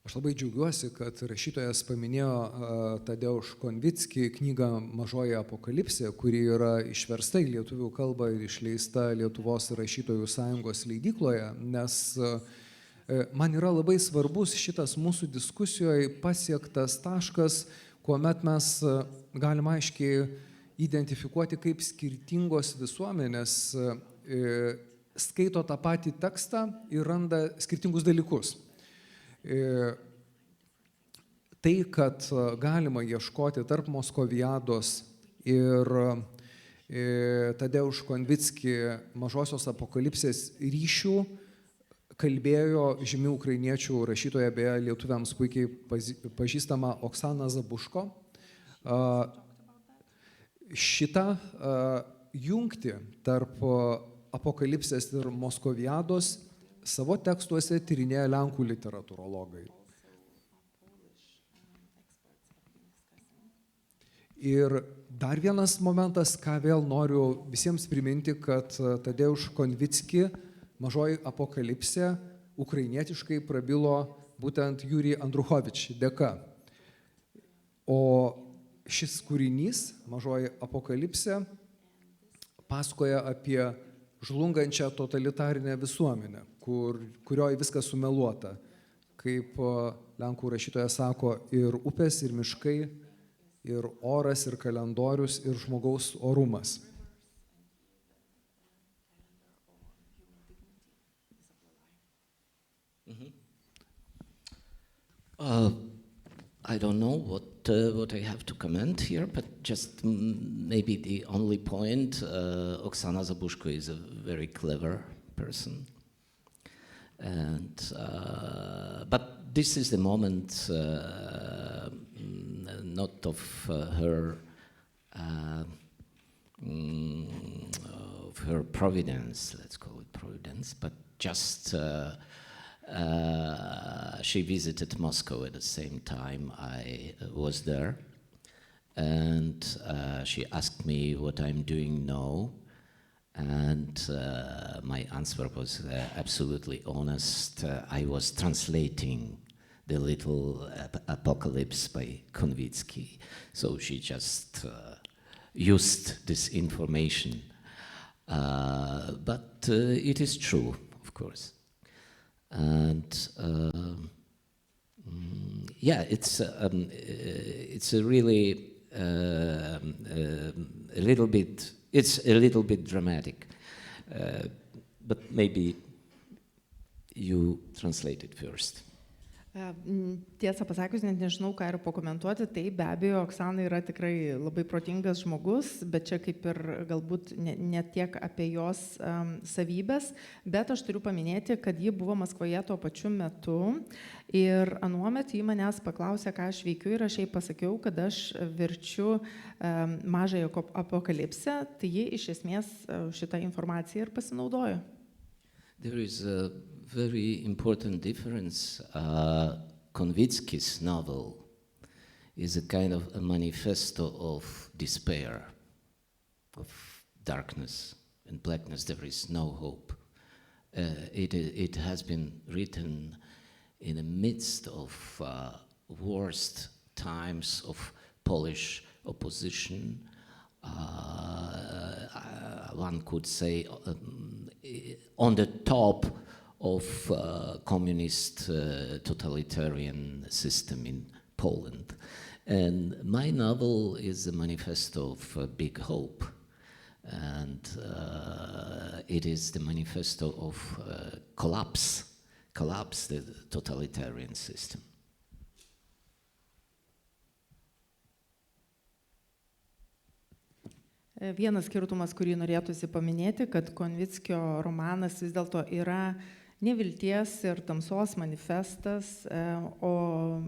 Aš labai džiaugiuosi, kad rašytojas paminėjo Tadeusz Konvickį knygą Mažoji apokalipsė, kuri yra išversta į lietuvių kalbą ir išleista Lietuvos rašytojų sąjungos leidykloje, nes man yra labai svarbus šitas mūsų diskusijoje pasiektas taškas, kuomet mes galime aiškiai identifikuoti, kaip skirtingos visuomenės skaito tą patį tekstą ir randa skirtingus dalykus. Tai, kad galima ieškoti tarp Moskoviados ir Tadeusz Konvickį Mažosios apokalipsės ryšių, kalbėjo žymi ukrainiečių rašytoja, beje, lietuviams puikiai pažįstama Oksana Zabuško. Šitą jungtį tarp apokalipsės ir Moskoviados savo tekstuose tyrinėja lenkų literatūrologai. Ir dar vienas momentas, ką vėl noriu visiems priminti, kad Tadeusz Konvickį Mažoji apokalipsė ukrainietiškai prabilo būtent Jurij Andruchovič dėka. O šis kūrinys, Mažoji apokalipsė, pasakoja apie žlungančią totalitarinę visuomenę, kurioje viskas sumeluota. Kaip lenkų rašytoja sako, ir upės, ir miškai, ir oras, ir kalendorius, ir žmogaus orumas. I don't know what I have to comment here, but just maybe the only point, Oksana Zabushko is a very clever person. And, but this is the moment not of her providence, let's call it providence, but just she visited Moscow at the same time I was there, and she asked me what I'm doing now, and my answer was absolutely honest. I was translating the Little Apocalypse by Konvický, so she just used this information, but it is true, of course. And yeah, it's a really a little bit. It's a little bit dramatic, but maybe you translate it first. Tiesą pasakius, net nežinau, ką ir pakomentuoti, tai be abejo, Oksana yra tikrai labai protingas žmogus, bet čia kaip ir galbūt ne tiek apie jos savybės, bet aš turiu paminėti, kad ji buvo Maskvoje tuo pačiu metu ir anuomet ji manęs paklausė, ką aš veikiu, ir aš jai pasakiau, kad aš verčiu Mažąją apokalipsę, tai ji iš esmės šitą informaciją ir pasinaudojo. There is a very important difference. Konvický's novel is a kind of a manifesto of despair, of darkness and blackness. There is no hope. It has been written in the midst of worst times of Polish opposition. One could say on the top of communist totalitarian system in Poland. And my novel is a manifesto of big hope. And it is the manifesto of collapse the totalitarian system. Vienas skirtumas, kurį norėtųsi paminėti, kad Konvickio romanas vis dėlto yra nevilties ir tamsos manifestas, o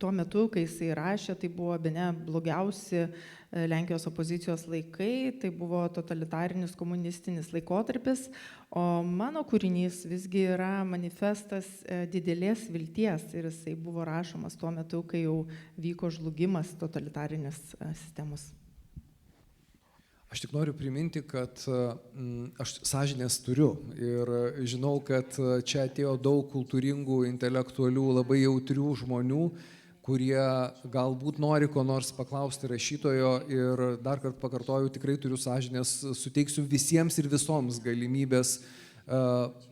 tuo metu, kai jisai rašė, tai buvo bene blogiausi Lenkijos opozicijos laikai, tai buvo totalitarinis komunistinis laikotarpis, o mano kūrinys visgi yra manifestas didelės vilties ir jisai buvo rašomas tuo metu, kai jau vyko žlugimas totalitarinės sistemos. Aš tik noriu priminti, kad aš sąžinės turiu ir žinau, kad čia atėjo daug kultūringų, intelektualių, labai jautrių žmonių, kurie galbūt nori ko nors paklausti rašytojo ir dar kartą pakartoju, tikrai turiu sąžinės, suteiksiu visiems ir visoms galimybės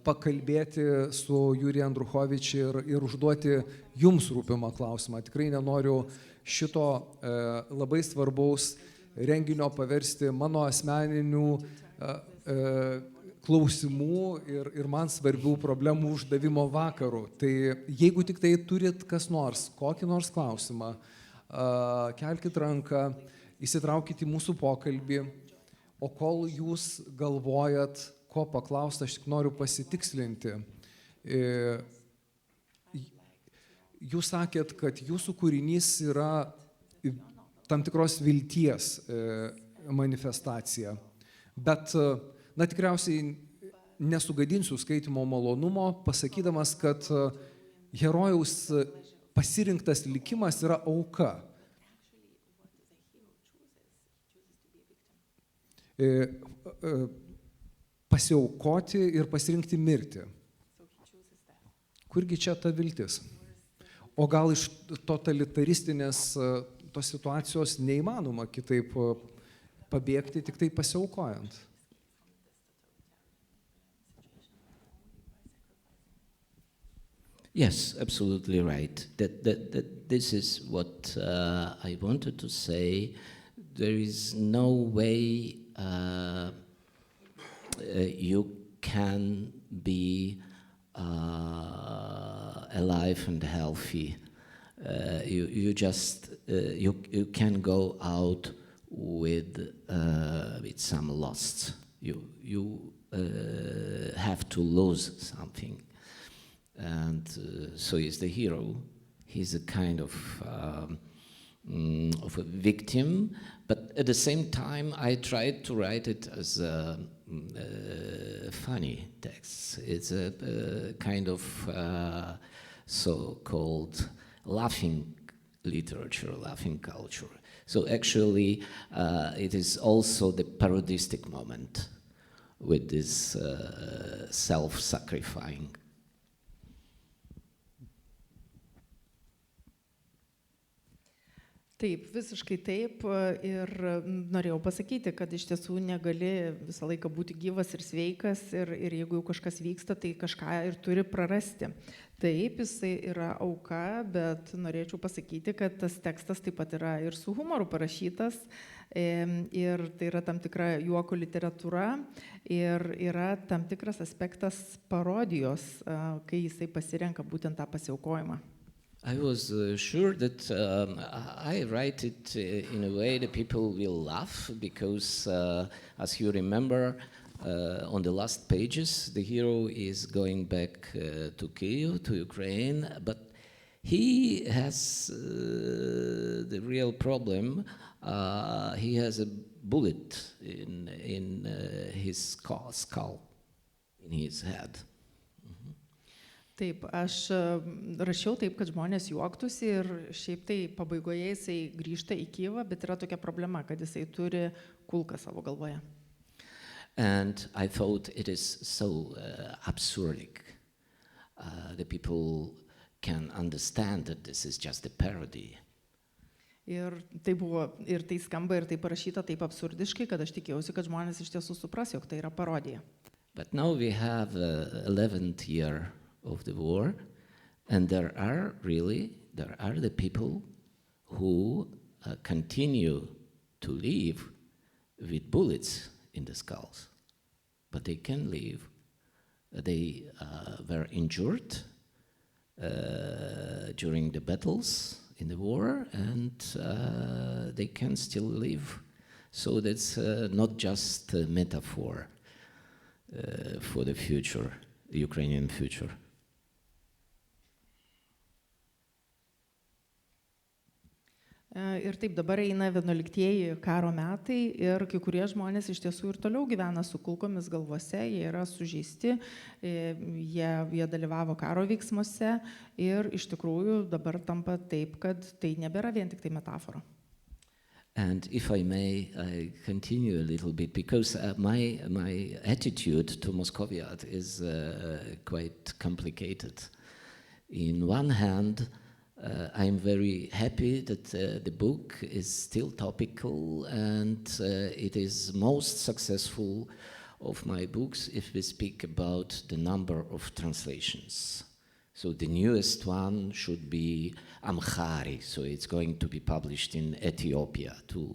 pakalbėti su Jurija Andruchovič ir užduoti jums rūpimą klausimą. Tikrai nenoriu šito labai svarbaus renginio paversti mano asmeninių klausimų ir man svarbių problemų uždavimo vakarų. Tai jeigu tik tai turit kas nors, kokį nors klausimą, kelkit ranką, įsitraukit į mūsų pokalbį, o kol jūs galvojat, ko paklausti, aš tik noriu pasitikslinti. Jūs sakėt, kad jūsų kūrinys yra tam tikros vilties manifestacija, bet, na, tikriausiai nesugadinsiu skaitimo malonumo, pasakydamas, kad herojaus pasirinktas likimas yra auka. Pasiaukoti ir pasirinkti mirtį. Kurgi čia ta viltis? O gal iš totalitaristinės tos situacijos neįmanoma kitaip pabėgti, tik tai pasiaukojant? Yes, absolutely right. That this is what I wanted to say. There is no way you can be alive and healthy. You can go out with some loss. You have to lose something, and so he's the hero. He's a kind of a victim, but at the same time, I tried to write it as a funny text. It's a kind of so-called laughing literature, laughing culture. So actually, it is also the parodistic moment with this self-sacrificing. Taip, visiškai taip, ir norėjau pasakyti, kad iš tiesų negali visą laiką būti gyvas ir sveikas, ir jeigu jau kažkas vyksta, tai kažką ir turi prarasti. Taip, jisai yra auka, bet norėčiau pasakyti, kad tas tekstas taip pat yra ir su humoru parašytas, ir tai yra tam tikra juoko literatūra, ir yra tam tikras aspektas parodijos, kai jisai pasirenka būtent tą pasiaukojimą. I was sure that I write it in a way that people will laugh because, as you remember, on the last pages, the hero is going back to Kyiv, to Ukraine, but he has the real problem. He has a bullet in his skull, in his head. Taip, aš rašiau taip, kad žmonės juoktųsi ir šiaip tai pabaigoje jisai grįžta į Kyivą, bet yra tokia problema, kad jisai turi kulką savo galvoje. And I thought it is so absurdic that people can understand that this is just a parody. Ir tai skamba ir tai parašyta taip absurdiškai, kad aš tikėjausi, kad žmonės iš tiesų supras, jog tai yra parodija. But now we have 11th year of the war, and there are the people who continue to live with bullets in the skulls, but they can live. They were injured during the battles in the war, and they can still live. So that's not just a metaphor for the future, the Ukrainian future. Ir taip dabar eina 11-ieji karo metai ir kai kurie žmonės iš tiesų ir toliau gyvena su kulkomis galvose, jie yra sužeisti, jie dalyvavo karo veiksmuose ir iš tikrųjų dabar tampa taip, kad tai nebėra vien tik tai metafora. And if I may, I continue a little bit because my attitude to Moscoviad is quite complicated. In one hand, I'm very happy that the book is still topical and it is most successful of my books if we speak about the number of translations. So the newest one should be Amharic, so it's going to be published in Ethiopia too.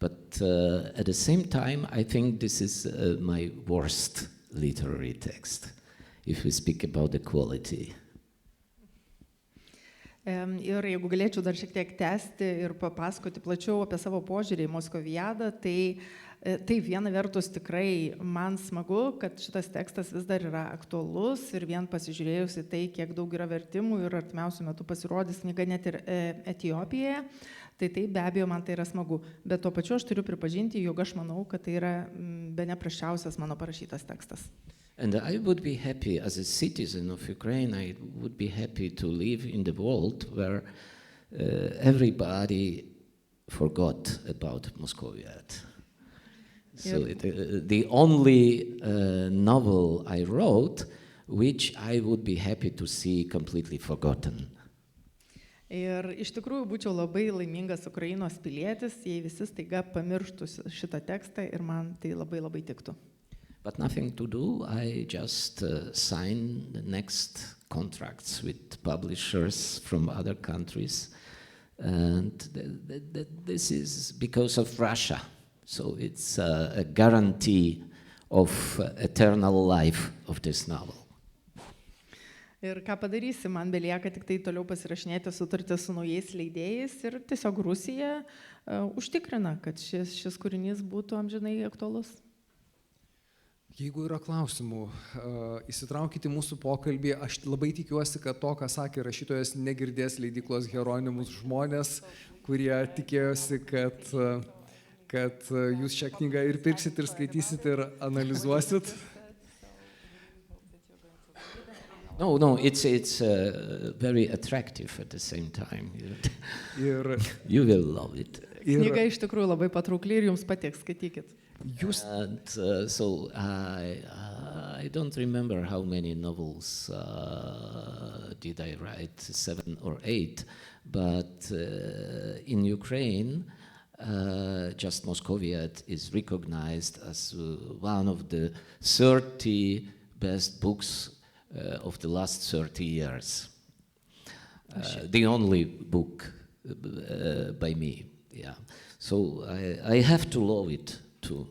But at the same time, I think this is my worst literary text, if we speak about the quality. Ir jeigu galėčiau dar šiek tiek tęsti ir papasakoti plačiau apie savo požiūrį į Moskoviadą, tai taip, viena vertus tikrai man smagu, kad šitas tekstas vis dar yra aktualus ir vien pasižiūrėjus į tai, kiek daug yra vertimų ir artimiausiu metu pasirodys knyga net ir Etiopijoje, tai taip, be abejo, man tai yra smagu. Bet tuo pačiu aš turiu pripažinti, jog aš manau, kad tai yra bene prasčiausias mano parašytas tekstas. And I would be happy, as a citizen of Ukraine, I would be happy to live in the world where everybody forgot about Moscoviad. So the only novel I wrote, which I would be happy to see completely forgotten. Ir iš tikrųjų būčiau labai laimingas Ukrainos pilietis, jei visi staiga pamirštų šitą tekstą ir man tai labai labai tiktų. But nothing to do, I just sign the next contracts with publishers from other countries. And this is because of Russia. So it's a guarantee of eternal life of this novel. Ir ką padarysi, man belieka tik tai toliau pasirašinėti sutartį su naujais leidėjais ir tiesiog Rusija užtikrina, kad šis kūrinys būtų amžinai aktualus. Jeigu yra klausimų, įsitraukite mūsų pokalbį. Aš labai tikiuosi, kad to, ką sakė rašytojas, negirdės leidyklos Hieronymus žmonės, kurie tikėjosi, kad jūs šią knygą ir pirksit, ir skaitysit, ir analizuosit. No, it's very attractive at the same time. You will love it. Knyga iš tikrųjų labai patraukli ir jums patiks, skaitykit. And so I don't remember how many novels did I write, 7 or 8, but in Ukraine, just Moscoviad is recognized as one of the 30 best books of the last 30 years. The only book by me, yeah. So I have to love it too.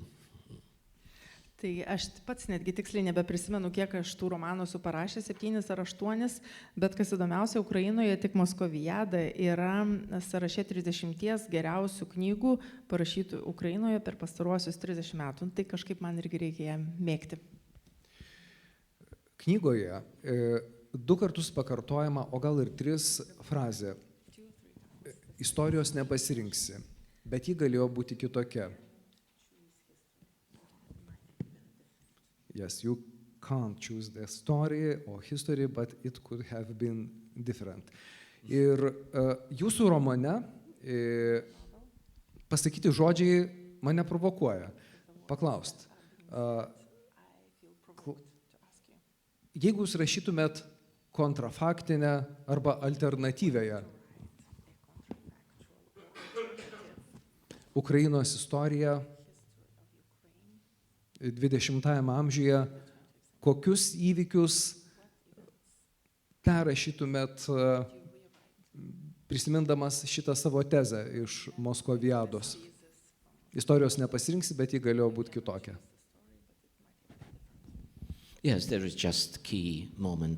Tai aš pats netgi tiksliai nebeprisimenu, kiek aš tų romanų esu parašęs, 7 ar 8, bet kas įdomiausia, Ukrainoje tik Moskoviada yra sąraše 30 geriausių knygų parašytų Ukrainoje per pastaruosius 30 metų. Tai kažkaip man irgi reikia ją mėgti. Knygoje 2 kartus pakartojama, o gal ir 3 frazė. Istorijos nepasirinksi, bet ji galėjo būti kitokia. Yes, you can't choose the story or history, but it could have been different. Ir jūsų romane pasakyti žodžiai mane provokuoja. Paklaust. Jeigu jūs rašytumėt kontrafaktinę arba alternatyvėje Ukrainos istoriją 20-ajame amžiuje, kokius įvykius perrašytumėt, prisimindamas šitą savo tezę iš Moskoviados? Istorijos nepasirinksi, bet ji galėjo būti kitokia. Yes, there is just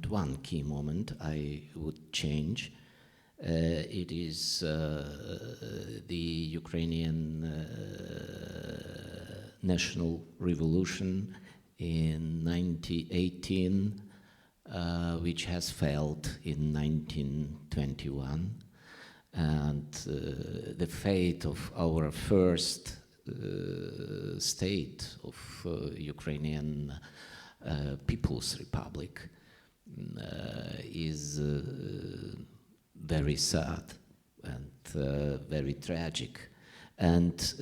one key moment I would change. It is the Ukrainian national revolution in 1918, which has failed in 1921, and the fate of our first state of Ukrainian People's Republic is very sad and very tragic. And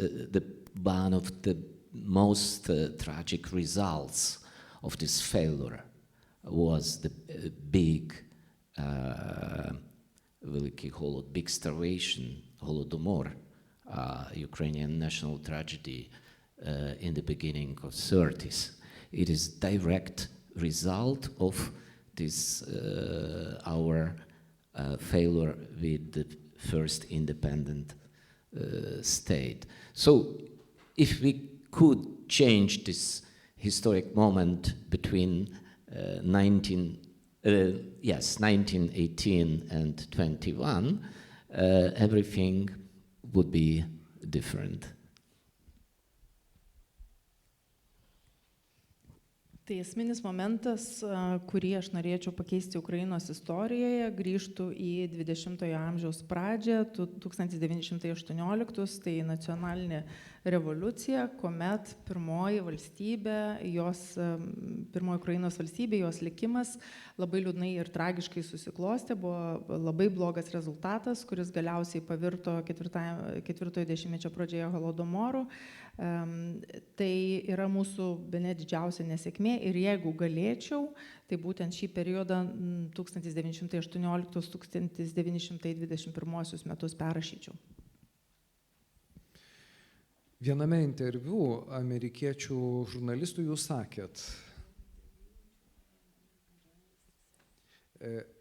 one of the most tragic results of this failure was the big Великий Голод, big starvation, Holodomor, Ukrainian national tragedy in the beginning of 30s. It is direct result of this our failure with the first independent state. So if we could change this historic moment between 1918 and 21, everything would be different. Tai esminis momentas, kurį aš norėčiau pakeisti Ukrainos istorijoje, grįžtų į 20-ojo amžiaus pradžią, 1918, tai nacionalinė revoliucija, kuomet pirmoji Ukrainos valstybė, jos likimas labai liūdnai ir tragiškai susiklostė, buvo labai blogas rezultatas, kuris galiausiai pavirto ketvirtojo dešimtmečio pradžioje Holodomoru. Tai yra mūsų bene didžiausia nesėkmė ir jeigu galėčiau, tai būtent šį periodą 1918-1921 metus perrašyčiau. Viename interviu amerikiečių žurnalistų jūs sakėt,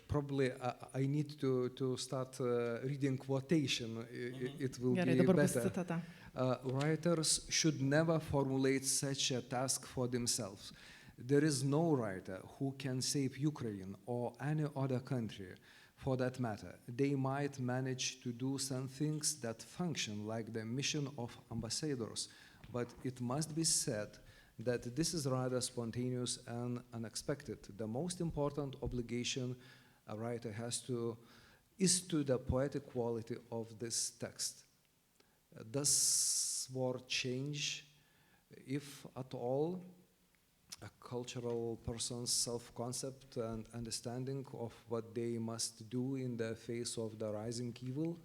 probably I need to start reading quotation, it will Gerai, be dabar bus better. citata. Writers should never formulate such a task for themselves. There is no writer who can save Ukraine or any other country for that matter. They might manage to do some things that function like the mission of ambassadors, but it must be said that this is rather spontaneous and unexpected. The most important obligation a writer has is to the poetic quality of this text. Does war change, if at all, a cultural person's self-concept and understanding of what they must do in the face of the rising evil?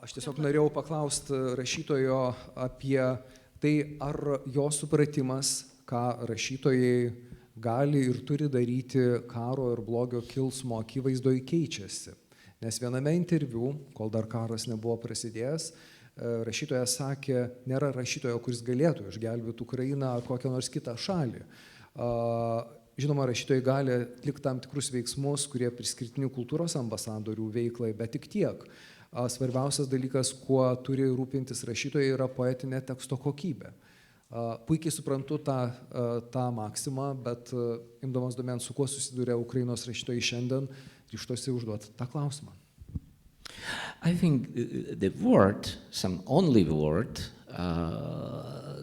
Aš tiesiog norėjau paklausti rašytojo apie tai, ar jo supratimas, ką rašytojai gali ir turi daryti karo ir blogio kilsmo akivaizdoje, keičiasi. Nes viename interviu, kol dar karas nebuvo prasidėjęs, rašytojas sakė, nėra rašytojo, kuris galėtų išgelbėti Ukrainą ar kokią nors kitą šalį. Žinoma, rašytojai gali atlikti tam tikrus veiksmus, kurie priskirtini kultūros ambasadorių veiklai, bet tik tiek. Svarbiausias dalykas, kuo turi rūpintis rašytojai, yra poetinė teksto kokybė. Puikiai suprantu tą maksimą, bet imdamas domėn, su kuo susiduria Ukrainos rašytojai šiandien, ryžtosi užduoti tą klausimą. I think the word, some only word,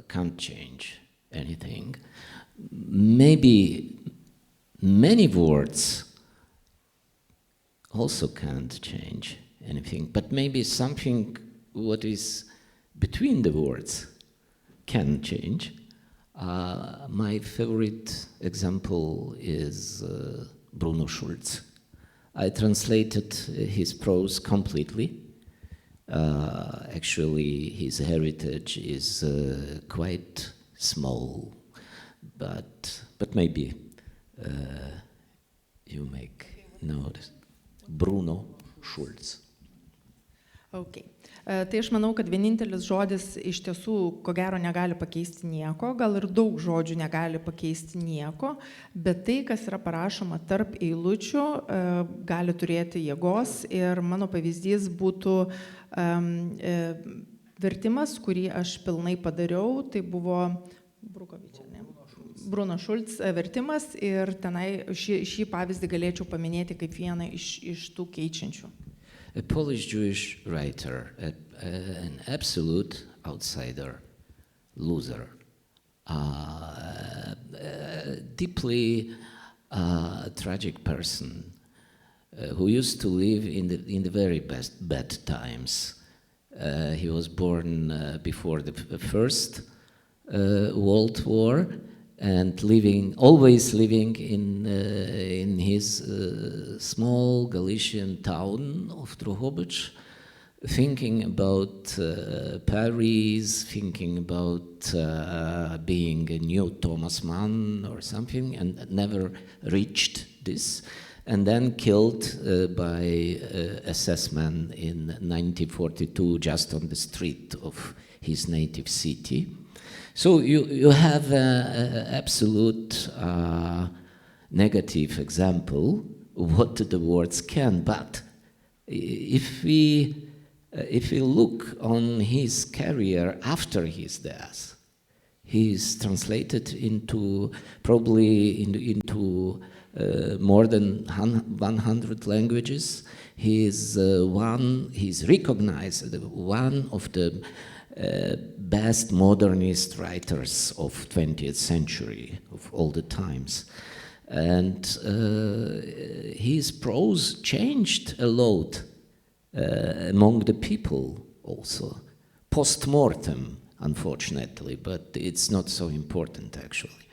can't change anything. Maybe many words also can't change anything, but maybe something what is between the words can change. My favorite example is Bruno Schulz. I translated his prose completely. Actually, his heritage is quite small, but maybe you make notice. Bruno Schulz. Okay. Tai aš manau, kad vienintelis žodis iš tiesų, ko gero, negali pakeisti nieko, gal ir daug žodžių negali pakeisti nieko, bet tai, kas yra parašoma tarp eilučių, gali turėti jėgos ir mano pavyzdys būtų vertimas, kurį aš pilnai padariau, tai buvo Bruno Schulz vertimas ir tenai šį pavyzdį galėčiau paminėti kaip vieną iš tų keičiančių. A Polish Jewish writer, an absolute outsider, loser, deeply tragic person who used to live in the very bad times. He was born before the First World War, and always living in his small Galician town of Drohobych, thinking about Paris, thinking about being a new Thomas Mann or something, and never reached this, and then killed by SS men in 1942 just on the street of his native city. So you have an absolute negative example of what the words can, but if we look on his career after his death, he's translated into probably into more than 100 languages. He's recognized as one of the best modernist writers of 20th century, of all the times. And his prose changed a lot among the people also, post-mortem, unfortunately, but it's not so important actually.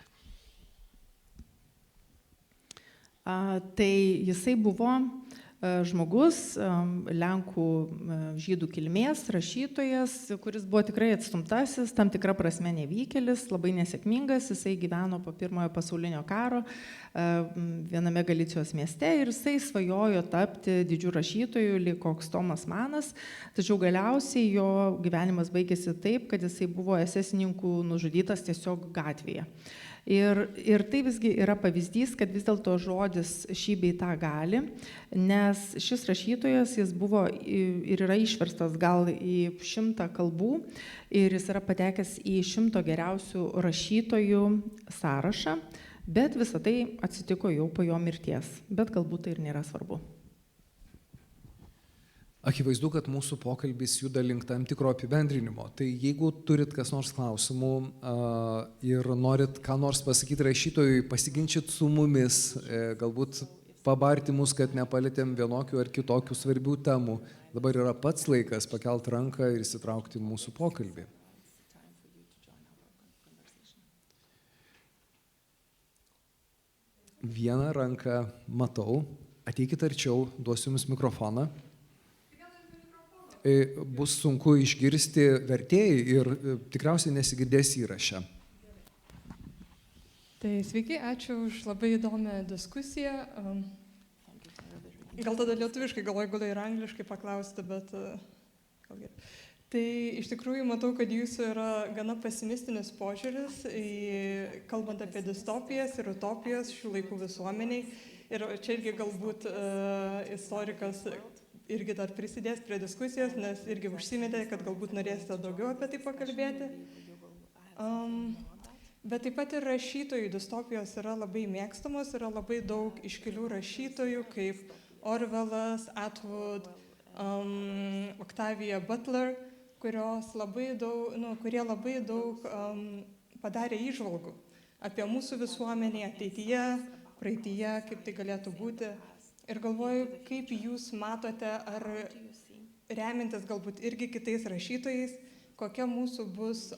Tai jisai buvo žmogus, Lenkų žydų kilmės, rašytojas, kuris buvo tikrai atstumtasis, tam tikra prasme nevykėlis, labai nesėkmingas, jisai gyveno po Pirmojo pasaulinio karo viename Galicijos mieste ir jisai svajojo tapti didžiu rašytoju, lyg koks Tomas Manas, tačiau galiausiai jo gyvenimas baigėsi taip, kad jisai buvo esesininkų nužudytas tiesiog gatvėje. Ir tai visgi yra pavyzdys, kad vis dėlto žodis šį bei tą gali, nes šis rašytojas, jis buvo ir yra išverstas gal į 100 kalbų ir jis yra patekęs į 100 geriausių rašytojų sąrašą, bet visa tai atsitiko jau po jo mirties, bet galbūt tai ir nėra svarbu. Akivaizdu, kad mūsų pokalbis juda link tam tikro apibendrinimo. Tai jeigu turit kas nors klausimų ir norit ką nors pasakyti rašytojui, pasiginčyti su mumis, galbūt pabarti mus, kad nepalėtėm vienokių ar kitokių svarbių temų, dabar yra pats laikas pakelt ranką ir įsitraukti į mūsų pokalbį. Vieną ranką matau. Ateikit arčiau, duosiu jums mikrofoną. Bus sunku išgirsti vertėjai ir tikriausiai nesigirdės įraše. Tai sveiki, ačiū už labai įdomią diskusiją. Gal tada lietuviškai, gal ir angliškai paklausti, bet gal gerai. Tai iš tikrųjų matau, kad jūsų yra gana pesimistinis požiūris, kalbant apie distopijas ir utopijas šių laikų visuomeniai. Ir čia irgi galbūt istorikas irgi dar prisidės prie diskusijos, nes irgi užsimetė, kad galbūt norėsite daugiau apie tai pakalbėti. Bet taip pat ir rašytojų distopijos yra labai mėgstamos, yra labai daug iškilių rašytojų, kaip Orwellas, Atwood, Octavia Butler, kurie labai daug padarė įžvalgų apie mūsų visuomenę ateityje, praeityje, kaip tai galėtų būti. Ir galvoju, kaip jūs matote, ar remintis galbūt irgi kitais rašytojais, kokia mūsų bus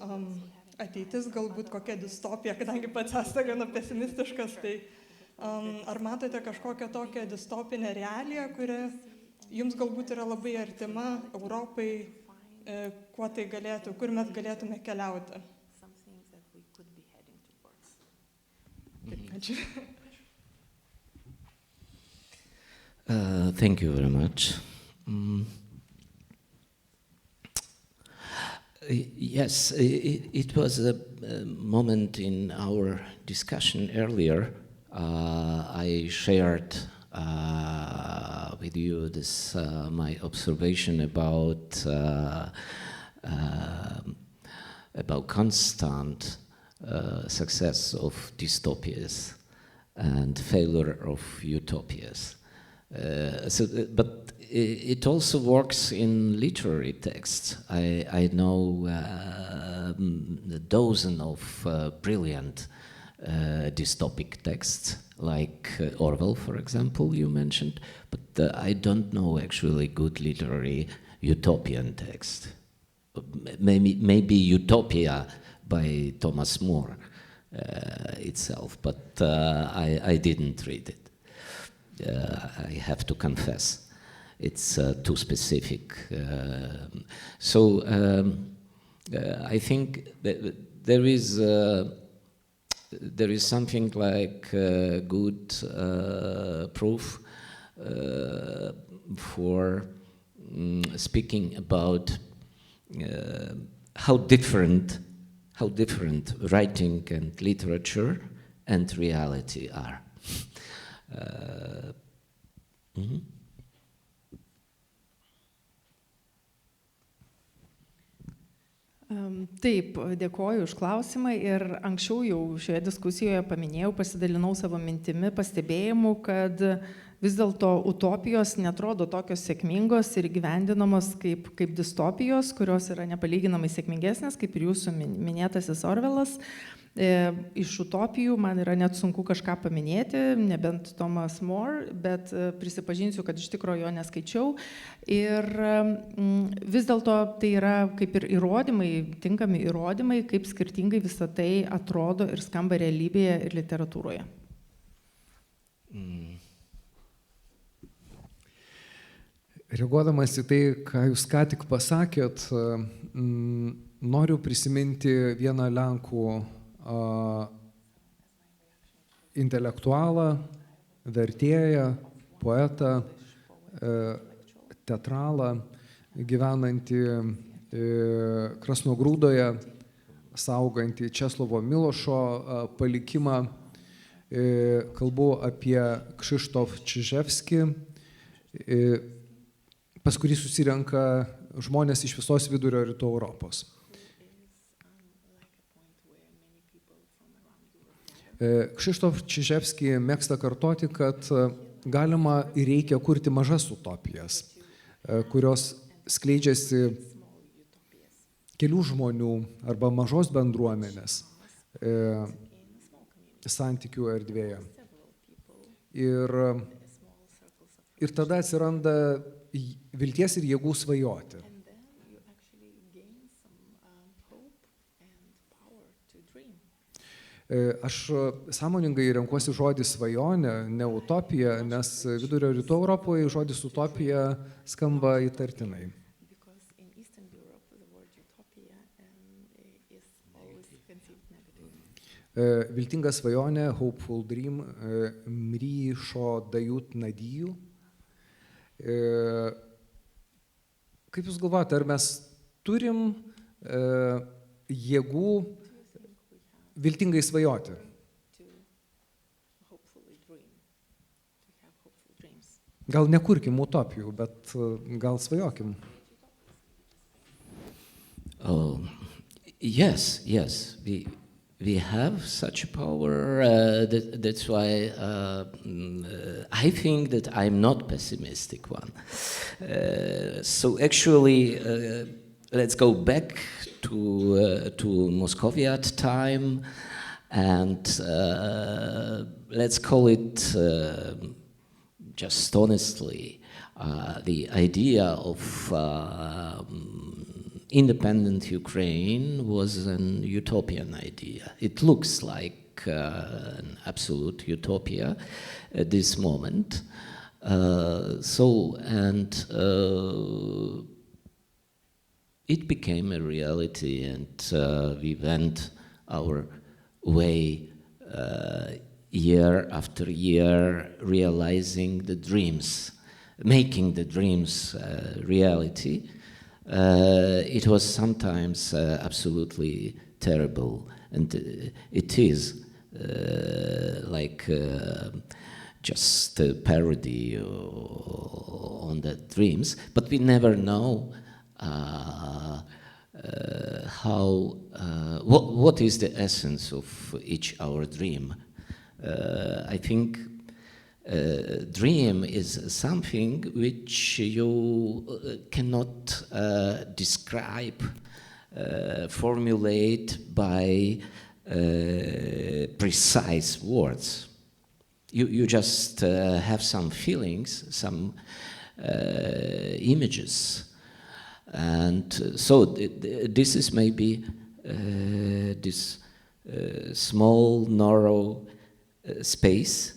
ateitis, galbūt kokia distopija, kadangi pats esate gana pesimistiškas, tai ar matote kažkokią tokią distopinę realiją, kuri jums galbūt yra labai artima Europai, kuo tai galėtų, kur mes galėtume keliauti? Ačiū. Thank you very much. Yes, it was a moment in our discussion earlier. I shared with you this my observation about constant success of dystopias and failure of utopias. But it also works in literary texts. I know a dozen of brilliant dystopic texts, like Orwell, for example, you mentioned, but I don't know actually good literary utopian text. Maybe Utopia by Thomas More itself, but I didn't read it. I have to confess. It's too specific. I think that there is something like good proof for speaking about how different writing and literature and reality are. Mm-hmm. Taip, dėkoju už klausimą ir anksčiau jau šioje diskusijoje paminėjau, pasidalinau savo mintimi, pastebėjimu, kad vis dėlto utopijos netrodo tokios sėkmingos ir gyvendinamos kaip distopijos, kurios yra nepalyginamai sėkmingesnės, kaip ir jūsų minėtasis Orvelas. Iš utopijų man yra net sunku kažką paminėti, nebent Thomas More, bet prisipažinsiu, kad iš tikrųjų jo neskaičiau. Ir vis dėlto tai yra kaip ir įrodymai, tinkami įrodymai, kaip skirtingai visą tai atrodo ir skamba realybėje ir literatūroje. Reaguodamas į tai, ką jūs ką tik pasakėt, noriu prisiminti vieną lenkų intelektualą, vertėją, poetą, teatralą, gyvenantį Krasnogrūdoje, saugantį Česlovo Milošo palikimą. Kalbu apie Krzysztof Czyżewski, pas kurį susirenka žmonės iš visos vidurio rytų Europos. Krzysztof Czyżewski mėgsta kartoti, kad galima ir reikia kurti mažas utopijas, kurios skleidžiasi kelių žmonių arba mažos bendruomenės santykių erdvėje. Ir tada atsiranda vilties ir jėgų svajoti. Aš sąmoningai renkuosi žodį svajonė, ne utopija, nes vidurio rytų Europoje žodis utopija skamba įtartinai. Viltinga svajonė, hopeful dream, mryšo dajut nadijų. Kaip jūs galvojate, ar mes turim jėgų viltingai svajoti? Gal nekurkim utopijų, bet gal svajokim. Oh, yes. We have such a power. That's why I think that I'm not pessimistic one. So actually, let's go back to Muscoviat time, and let's call it just honestly the idea of independent Ukraine was an utopian idea. It looks like an absolute utopia at this moment. It became a reality, and we went our way year after year, realizing the dreams, making the dreams reality. It was sometimes absolutely terrible, and it is like just a parody on the dreams, but we never know what is the essence of each our dream. I think dream is something which you cannot describe, formulate by precise words. You just have some feelings, some images. And so this is maybe this small, narrow space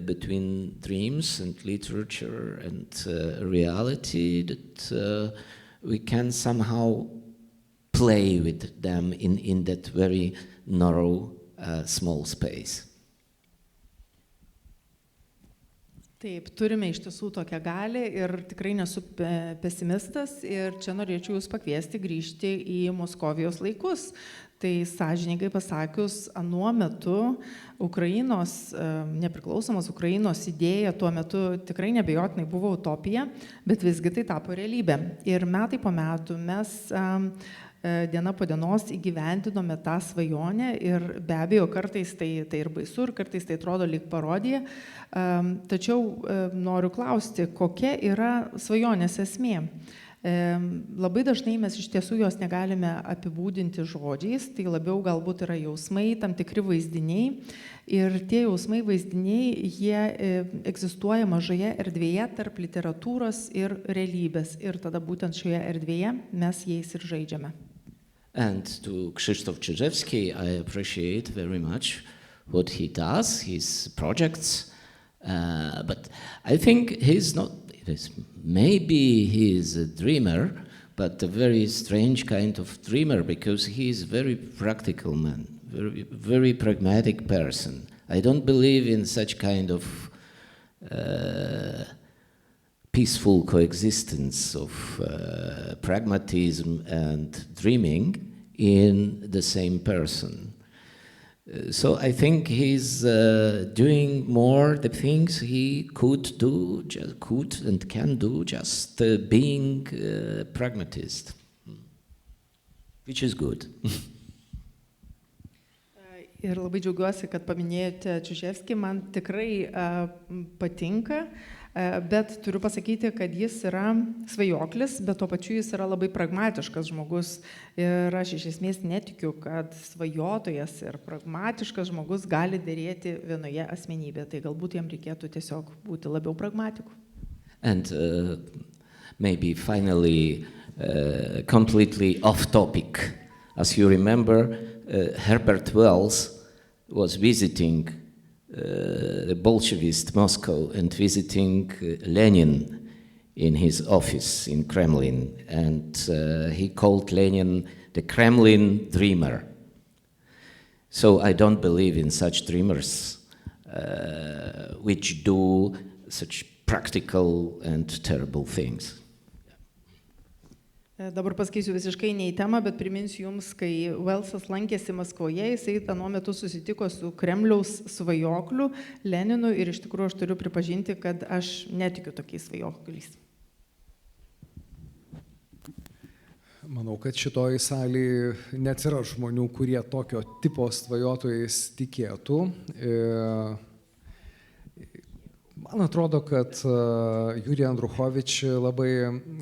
between dreams and literature and reality, that we can somehow play with them in that very narrow, small space. Taip, turime iš tiesų tokią galią ir tikrai nesu pesimistas ir čia norėčiau jūs pakviesti grįžti į Moskovijos laikus. Tai sąžiningai pasakius, anuo metu Ukrainos, nepriklausomos Ukrainos idėja tuo metu tikrai nebejotinai buvo utopija, bet visgi tai tapo realybė. Ir metai po metų mes diena po dienos įgyvendinome tą svajonę ir be abejo kartais tai ir baisu ir kartais tai atrodo lyg parodija. Tačiau noriu klausti, kokia yra svajonės esmė? Labai dažnai mes iš tiesų jos negalime apibūdinti žodžiais, tai labiau galbūt yra jausmai, tam tikri vaizdiniai. Ir tie jausmai, vaizdiniai, jie egzistuoja mažoje erdvėje tarp literatūros ir realybės. Ir tada būtent šioje erdvėje mes jais ir žaidžiame. And to Krzysztof Czyżewski, I appreciate very much what he does, his projects, but I think he's not, maybe he is a dreamer, but a very strange kind of dreamer, because he is a very practical man, very pragmatic person. I don't believe in such kind of peaceful coexistence of pragmatism and dreaming in the same person. So I think he's doing more the things he could do, could and can do, just being a pragmatist, which is good. Ir labai džiaugiuosi, kad paminėjote Čiževskį, man tikrai patinka, bet turiu pasakyti, kad jis yra svajoklis, bet tuo pačiu jis yra labai pragmatiškas žmogus. Ir aš iš esmės netikiu, kad svajotojas ir pragmatiškas žmogus gali dėrėti vienoje asmenybėje. Tai galbūt jam reikėtų tiesiog būti labiau pragmatiku. And maybe finally, completely off topic. As you remember, Herbert Wells was visiting the Bolshevist Moscow and visiting Lenin in his office in Kremlin, and he called Lenin the Kremlin dreamer. So I don't believe in such dreamers which do such practical and terrible things. Dabar pasakysiu visiškai ne į temą, bet priminsiu jums, kai Velsas lankėsi Maskvoje, jisai tuo metu susitiko su Kremliaus svajokliu Leninu ir iš tikrųjų aš turiu pripažinti, kad aš netikiu tokiais svajokliais. Manau, kad šitoj salėje neatsiras žmonių, kurie tokio tipo svajotojais tikėtų. Man atrodo, kad Jurija Andruchovič labai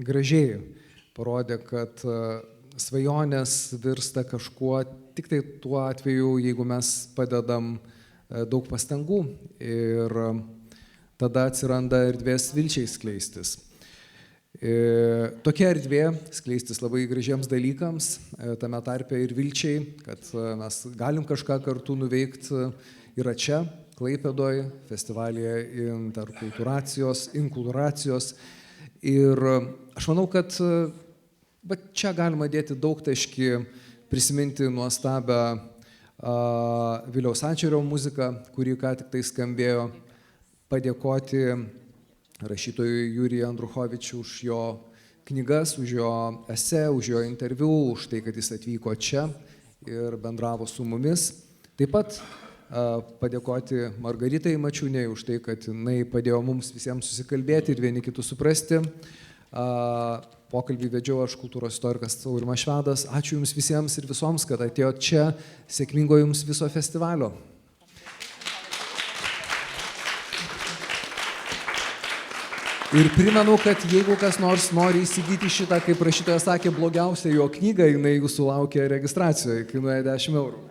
gražiai parodė, kad svajonės virsta kažkuo tik tai tuo atveju, jeigu mes padedam daug pastangų ir tada atsiranda erdvės vilčiai skleistis. Tokia erdvė skleistis labai gražiems dalykams, tame tarpe ir vilčiai, kad mes galim kažką kartu nuveikti, yra čia, Klaipėdoje, festivalyje inkultūracijos. Ir aš manau, kad čia galima dėti daug taškį, prisiminti nuostabią Viliaus Ančerio muziką, kuri ką tik tai skambėjo, padėkoti rašytojui Jurijui Andruchovičiui už jo knygas, už jo esė, už jo interviu, už tai, kad jis atvyko čia ir bendravo su mumis. Taip pat padėkoti Margaritai Mačiūnei už tai, kad jinai padėjo mums visiems susikalbėti ir vieni kitus suprasti. Pokalbį vedžiau aš, kultūros istorikas Aurimas Švedas. Ačiū jums visiems ir visoms, kad atėjot čia. Sėkmingo jums viso festivalio. Ir primenu, kad jeigu kas nors nori įsigyti šitą, kaip rašytojas sakė, blogiausią jo knygą, jinai jūsų laukia registracijoje, kainuoja 10 eurų.